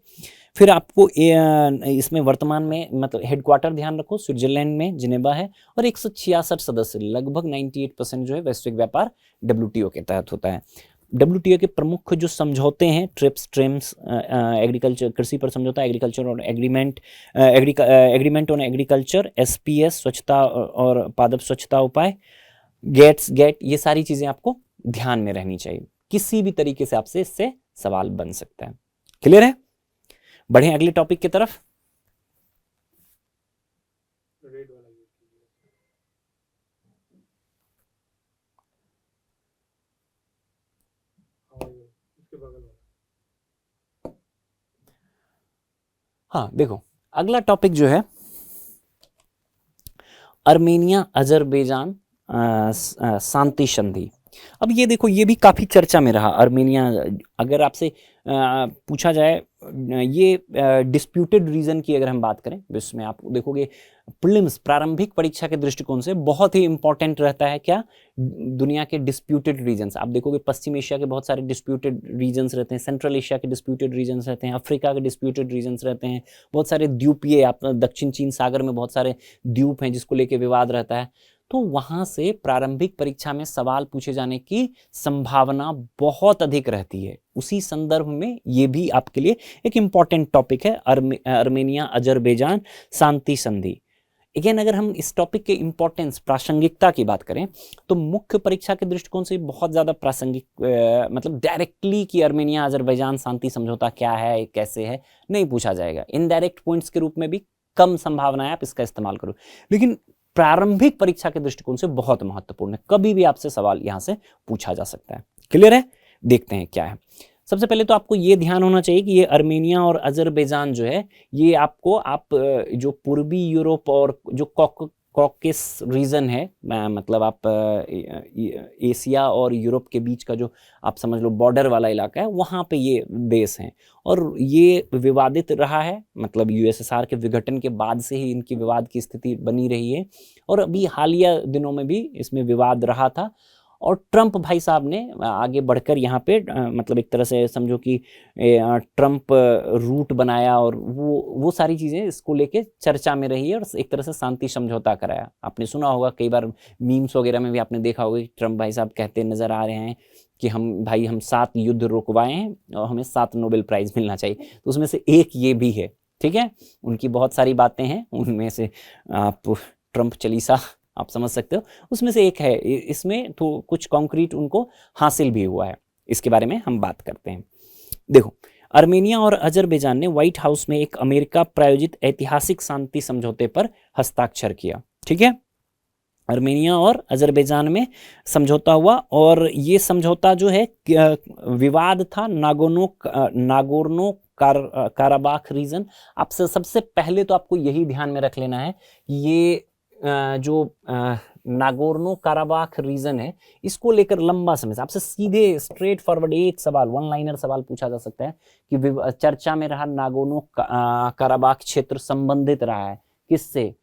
फिर आपको इसमें वर्तमान में मतलब हेडक्वार्टर ध्यान रखो स्विट्जरलैंड में जिनेवा है, और 166 सदस्य, लगभग 98% जो है वैश्विक व्यापार WTO के तहत होता है। WTO के प्रमुख जो समझौते हैं, ट्रिप्स एग्रीकल्चर कृषि पर समझौता, एग्रीकल्चर और एग्रीमेंट ऑन एग्रीकल्चर, SPS स्वच्छता और पादप स्वच्छता उपाय, गेट, ये सारी चीजें आपको ध्यान में रहनी चाहिए। किसी भी तरीके से आपसे इससे सवाल बन सकता है। क्लियर है? बढ़े अगले टॉपिक की तरफ। हाँ देखो, अगला टॉपिक जो है अर्मेनिया अजरबैजान शांति संधि। अब ये देखो, ये भी काफी चर्चा में रहा अर्मेनिया। अगर आपसे पूछा जाए ये डिस्प्यूटेड रीजन की अगर हम बात करें, इसमें आप देखोगे प्रीलिम्स प्रारंभिक परीक्षा के दृष्टिकोण से बहुत ही इंपॉर्टेंट रहता है क्या, दुनिया के डिस्प्यूटेड रीजन्स। आप देखोगे पश्चिम एशिया के बहुत सारे डिस्प्यूटेड रीजन्स रहते हैं, सेंट्रल एशिया के डिस्प्यूटेड रीजन्स रहते हैं, अफ्रीका के डिस्प्यूटेड रीजन्स रहते हैं, बहुत सारे द्वीपीय, आप दक्षिण चीन सागर में बहुत सारे द्वीप हैं जिसको लेके विवाद रहता है। तो वहां से प्रारंभिक परीक्षा में सवाल पूछे जाने की संभावना बहुत अधिक रहती है। उसी संदर्भ में ये भी आपके लिए एक इंपॉर्टेंट टॉपिक है, अर्मेनिया अजरबैजान शांति संधि। अगेन अगर हम इस टॉपिक के इंपॉर्टेंस, प्रासंगिकता की बात करें तो मुख्य परीक्षा के दृष्टिकोण से बहुत ज्यादा प्रासंगिक, मतलब डायरेक्टली कि अर्मेनिया अजरबैजान शांति समझौता क्या है, कैसे है, नहीं पूछा जाएगा। इनडायरेक्ट पॉइंट्स के रूप में भी कम संभावना है आप इसका इस्तेमाल करो, लेकिन प्रारंभिक परीक्षा के दृष्टिकोण से बहुत महत्वपूर्ण है, कभी भी आपसे सवाल यहां से पूछा जा सकता है। क्लियर है? देखते हैं क्या है। सबसे पहले तो आपको ये ध्यान होना चाहिए कि ये अर्मेनिया और अजरबैजान जो है, ये आपको जो पूर्वी यूरोप और जो कॉकेस रीजन है, मतलब आप एशिया और यूरोप के बीच का जो आप समझ लो बॉर्डर वाला इलाका है, वहाँ पे ये देश हैं और ये विवादित रहा है। मतलब USSR के विघटन के बाद से ही इनकी विवाद की स्थिति बनी रही है और अभी हालिया दिनों में भी इसमें विवाद रहा था। और ट्रम्प भाई साहब ने आगे बढ़कर यहाँ पे मतलब एक तरह से समझो कि ट्रम्प रूट बनाया और वो सारी चीज़ें इसको लेके चर्चा में रही है और एक तरह से शांति समझौता कराया। आपने सुना होगा कई बार मीम्स वगैरह में भी आपने देखा होगा कि ट्रम्प भाई साहब कहते नजर आ रहे हैं कि हम 7 युद्ध रुकवाए हैं और हमें 7 नोबेल प्राइज मिलना चाहिए। तो उसमें से एक ये भी है। ठीक है, उनकी बहुत सारी बातें हैं, उनमें से आप ट्रम्प चालीसा आप समझ सकते हो, उसमें से एक है। इसमें तो कुछ कॉन्क्रीट उनको हासिल भी हुआ है, इसके बारे में हम बात करते हैं। देखो, अर्मेनिया और अजरबैजान ने व्हाइट हाउस में एक अमेरिका प्रायोजित ऐतिहासिक शांति समझौते पर हस्ताक्षर किया। ठीक है, अर्मेनिया और अजरबैजान में समझौता हुआ और ये समझौता जो है विवाद था नागोर्नो काराबाख रीजन। आपसे सबसे पहले तो आपको यही ध्यान में रख लेना है, ये जो नागोर्नो काराबाख रीजन है, इसको लेकर लंबा समय से आपसे सीधे स्ट्रेट फॉरवर्ड एक सवाल, वन लाइनर सवाल पूछा जा सकता है कि चर्चा में रहा नागोर्नो काराबाख क्षेत्र संबंधित रहा है किससे?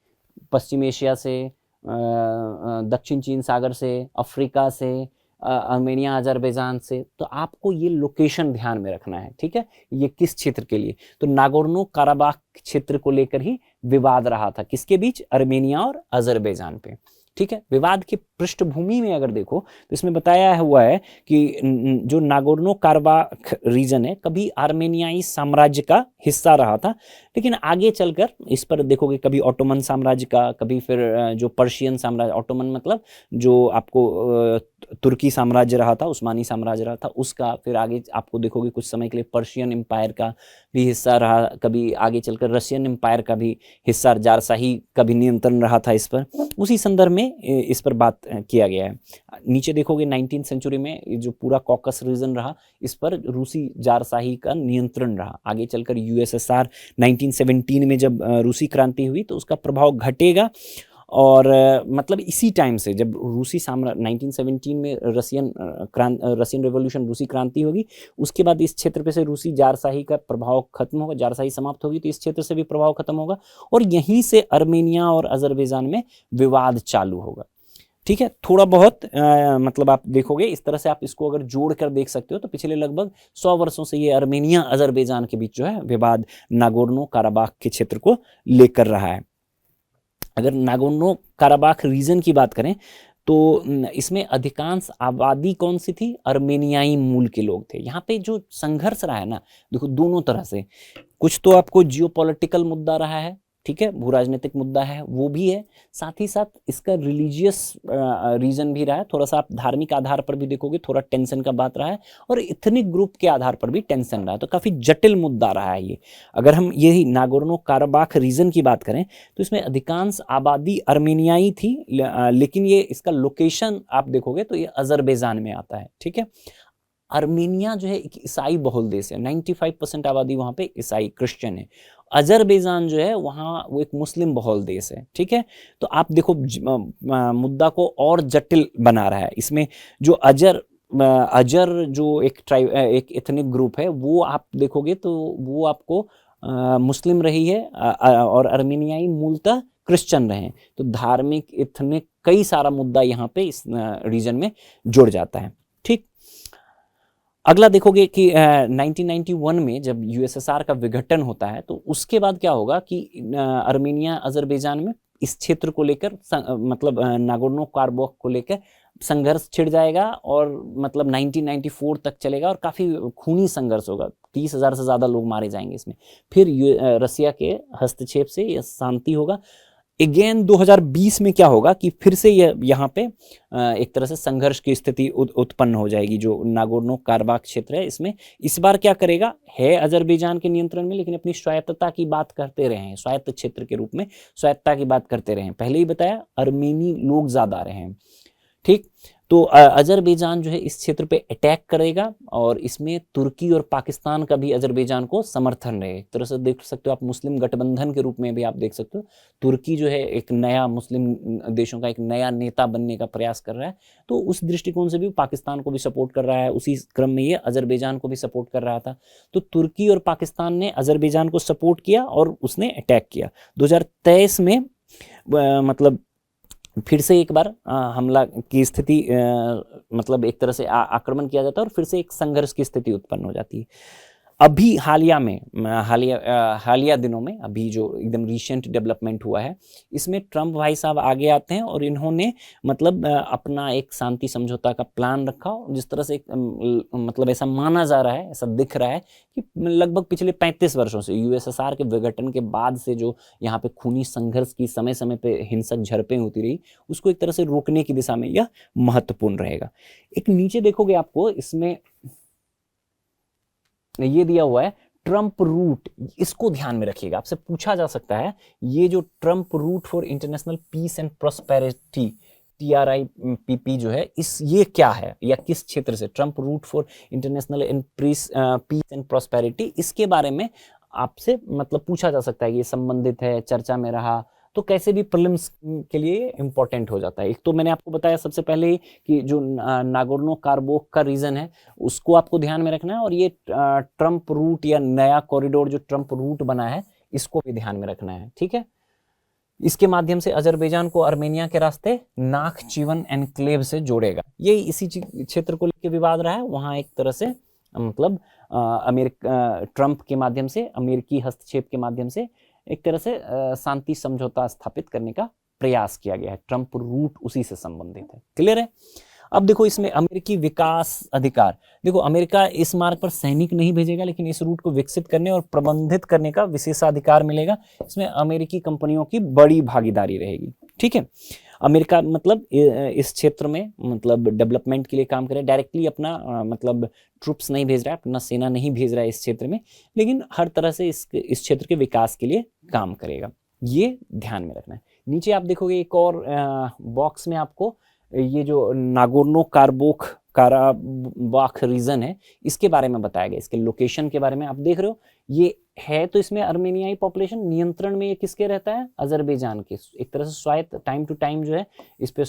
पश्चिम एशिया से, दक्षिण चीन सागर से, अफ्रीका से, आर्मेनिया, अजरबैजान से। तो आपको ये लोकेशन ध्यान में रखना है, ठीक है, ये किस क्षेत्र के लिए? तो नागोर्नो काराबाख क्षेत्र को लेकर ही विवाद रहा था, किसके बीच? आर्मेनिया और अजरबैजान पे, ठीक है। विवाद की पृष्ठभूमि में अगर देखो तो इसमें बताया हुआ है कि जो नागोर्नो काराबाख रीजन है कभी आर्मेनियाई साम्राज्य का हिस्सा रहा था, लेकिन आगे चलकर इस पर देखोगे कभी ऑटोमन साम्राज्य का, कभी फिर जो पर्शियन साम्राज्य, ऑटोमन मतलब जो आपको तुर्की साम्राज्य रहा था, उस्मानी साम्राज्य रहा था उसका, फिर आगे आपको देखोगे कुछ समय के लिए पर्शियन एम्पायर का भी हिस्सा रहा, कभी आगे चलकर रशियन एम्पायर का भी हिस्सा, जारशाही का भी नियंत्रण रहा था इस पर। उसी संदर्भ में इस पर बात किया गया है। नीचे देखोगे 19th सेंचुरी में जो पूरा कॉकस रीजन रहा, इस पर रूसी जारशाही का नियंत्रण रहा। आगे चलकर यूएसएसआर 1917 में जब रूसी क्रांति हुई तो उसका प्रभाव घटेगा, और मतलब इसी टाइम से जब रूसी साम्राज्य 1917 में रशियन रेवोल्यूशन, रूसी क्रांति होगी, उसके बाद इस क्षेत्र पे से रूसी जारशाही का प्रभाव खत्म होगा, जारशाही समाप्त होगी तो इस क्षेत्र से भी प्रभाव खत्म होगा, और यहीं से आर्मेनिया और अजरबैजान में विवाद चालू होगा, ठीक है। थोड़ा बहुत मतलब आप देखोगे इस तरह से, आप इसको अगर जोड़ कर देख सकते हो तो पिछले लगभग 100 वर्षों से ये आर्मेनिया अजरबैजान के बीच जो है विवाद नागोर्नो काराबाख के क्षेत्र को लेकर रहा है। अगर नागोर्नो काराबाख रीजन की बात करें तो इसमें अधिकांश आबादी कौन सी थी? आर्मेनियाई मूल के लोग थे। यहाँ पे जो संघर्ष रहा है ना, देखो दोनों तरह से, कुछ तो आपको जियोपॉलिटिकल मुद्दा रहा है, ठीक है, भू राजनीतिक मुद्दा है, वो भी है, साथ ही साथ इसका रिलीजियस रीजन भी रहा है, थोड़ा सा आप धार्मिक आधार पर भी देखोगे थोड़ा टेंशन का बात रहा है, और इथनिक ग्रुप के आधार पर भी टेंशन रहा है, तो काफी जटिल मुद्दा रहा है ये। अगर हम यही नागोर्नो काराबाख रीजन की बात करें तो इसमें अधिकांश आबादी आर्मेनियाई थी, लेकिन ये इसका लोकेशन आप देखोगे तो ये अजरबैजान में आता है, ठीक है। आर्मेनिया जो है एक ईसाई बहुल देश है, 95% आबादी वहां पे ईसाई क्रिश्चियन है। अजरबैजान जो है वहाँ वो एक मुस्लिम बहुल देश है, ठीक है। तो आप देखो मुद्दा को और जटिल बना रहा है। इसमें जो अजर जो एक एथनिक ग्रुप है वो आप देखोगे तो वो आपको मुस्लिम रही है, और आर्मेनियाई मूलतः क्रिश्चियन रहे हैं। तो धार्मिक, एथनिक, कई सारा मुद्दा यहाँ पे इस रीजन में जुड़ जाता है, ठीक। अगला देखोगे कि 1991 में जब यूएसएसआर का विघटन होता है तो उसके बाद क्या होगा कि आर्मेनिया अजरबैजान में इस क्षेत्र को लेकर मतलब नागोर्नो काराबाख को लेकर संघर्ष छिड़ जाएगा, और मतलब 1994 तक चलेगा, और काफी खूनी संघर्ष होगा, 30,000 से ज्यादा लोग मारे जाएंगे इसमें। फिर रसिया के हस्तक्षेप से यह शांति होगा। अगेन 2020 में क्या होगा कि फिर से यहाँ पे एक तरह से संघर्ष की स्थिति उत्पन्न हो जाएगी। जो नागोर्नो काराबाख क्षेत्र है इसमें इस बार क्या करेगा, है अजरबैजान के नियंत्रण में, लेकिन अपनी स्वायत्तता की बात करते रहे हैं, स्वायत्त क्षेत्र के रूप में स्वायत्तता की बात करते रहे हैं। पहले ही बताया आर्मेनी लोग ज्यादा रहे हैं, ठीक। तो अजरबैजान जो है इस क्षेत्र पे अटैक करेगा, और इसमें तुर्की और पाकिस्तान का भी अजरबैजान को समर्थन रहे। एक तरह से देख सकते हो आप, मुस्लिम गठबंधन के रूप में भी आप देख सकते हो। तुर्की जो है एक नया मुस्लिम देशों का एक नया नेता बनने का प्रयास कर रहा है, तो उस दृष्टिकोण से भी पाकिस्तान को भी सपोर्ट कर रहा है। उसी क्रम में ये अजरबैजान को भी सपोर्ट कर रहा था। तो तुर्की और पाकिस्तान ने अजरबैजान को सपोर्ट किया और उसने अटैक किया। 2023 में मतलब फिर से एक बार हमला की स्थिति, मतलब एक तरह से आक्रमण किया जाता है, और फिर से एक संघर्ष की स्थिति उत्पन्न हो जाती है। अभी हालिया दिनों में अभी जो एकदम रिसेंट डेवलपमेंट हुआ है, इसमें ट्रम्प भाई साहब आगे आते हैं और इन्होंने मतलब अपना एक शांति समझौता का प्लान रखा, जिस तरह से मतलब ऐसा माना जा रहा है, ऐसा दिख रहा है कि लगभग पिछले 35 वर्षों से यूएसएसआर के विघटन के बाद से जो यहाँ पे खूनी संघर्ष की समय समय पे हिंसक झड़पें होती रही, उसको एक तरह से रोकने की दिशा में यह महत्वपूर्ण रहेगा। एक नीचे देखोगे आपको इसमें ये दिया हुआ है ट्रम्प रूट, इसको ध्यान में रखिएगा, आपसे पूछा जा सकता है ये जो Trump route for international peace and prosperity, TRIPP जो है, ये क्या है या किस क्षेत्र से? Trump route for international and peace and prosperity, इसके बारे में आपसे मतलब पूछा जा सकता है, ये संबंधित है, चर्चा में रहा, तो कैसे भी प्रीलिम्स के लिए इंपॉर्टेंट हो जाता है। एक तो मैंने आपको बताया सबसे पहले ही कि जो नागोर्नो काराबाख का रीजन है उसको आपको ध्यान में रखना है, और ये ट्रम्प रूट या नया कॉरिडोर जो ट्रम्प रूट बना है इसको भी ध्यान में रखना है, ठीक है। इसके माध्यम से अजरबैजान को आर्मेनिया के रास्ते नाखचिवन एनक्लेव से जोड़ेगा। ये इसी क्षेत्र को लेकर विवाद रहा है, वहां एक तरह से मतलब ट्रंप के माध्यम से, अमेरिकी हस्तक्षेप के माध्यम से एक तरह से शांति समझौता स्थापित करने का प्रयास किया गया है। ट्रंप रूट उसी से संबंधित है। क्लियर है। अब देखो इसमें अमेरिकी विकास अधिकार, देखो अमेरिका इस मार्ग पर सैनिक नहीं भेजेगा, लेकिन इस रूट को विकसित करने और प्रबंधित करने का विशेषाधिकार मिलेगा। इसमें अमेरिकी कंपनियों की बड़ी भागीदारी रहेगी, ठीक है। अमेरिका मतलब इस क्षेत्र में मतलब डेवलपमेंट के लिए काम करे, डायरेक्टली अपना मतलब ट्रूप्स नहीं भेज रहा है, अपना सेना नहीं भेज रहा है इस क्षेत्र में, लेकिन हर तरह से इस क्षेत्र के विकास के लिए काम करेगा। ये ध्यान में रखना है। नीचे आप देखोगे एक और बॉक्स में आपको ये जो नागोर्नो काराबाख रीजन है इसके बारे में बताया गया, इसके लोकेशन के बारे में आप देख रहे हो। ये है तो इसमें अर्मेनियाई पॉपुलेशन, नियंत्रण में ये किसके रहता है, अजरबैजान के। एक तरह से स्वायत्त, टाइम टू टाइम जो है इस पे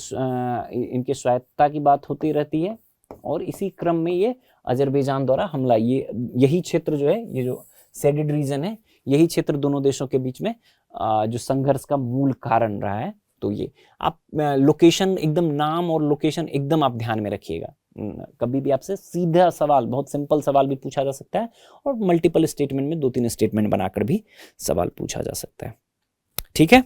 इनके स्वायत्तता की बात होती रहती है, और इसी क्रम में ये अजरबैजान द्वारा हमला, ये यही क्षेत्र जो है, ये जो सेडेड रीजन है, यही क्षेत्र दोनों देशों के बीच में जो संघर्ष का मूल कारण रहा है। तो ये आप लोकेशन एकदम, नाम और लोकेशन एकदम आप ध्यान में रखिएगा। कभी भी आपसे सीधा सवाल, बहुत सिंपल सवाल भी पूछा जा सकता है, और मल्टीपल स्टेटमेंट में 2-3 स्टेटमेंट बनाकर भी सवाल पूछा जा सकता है, ठीक है।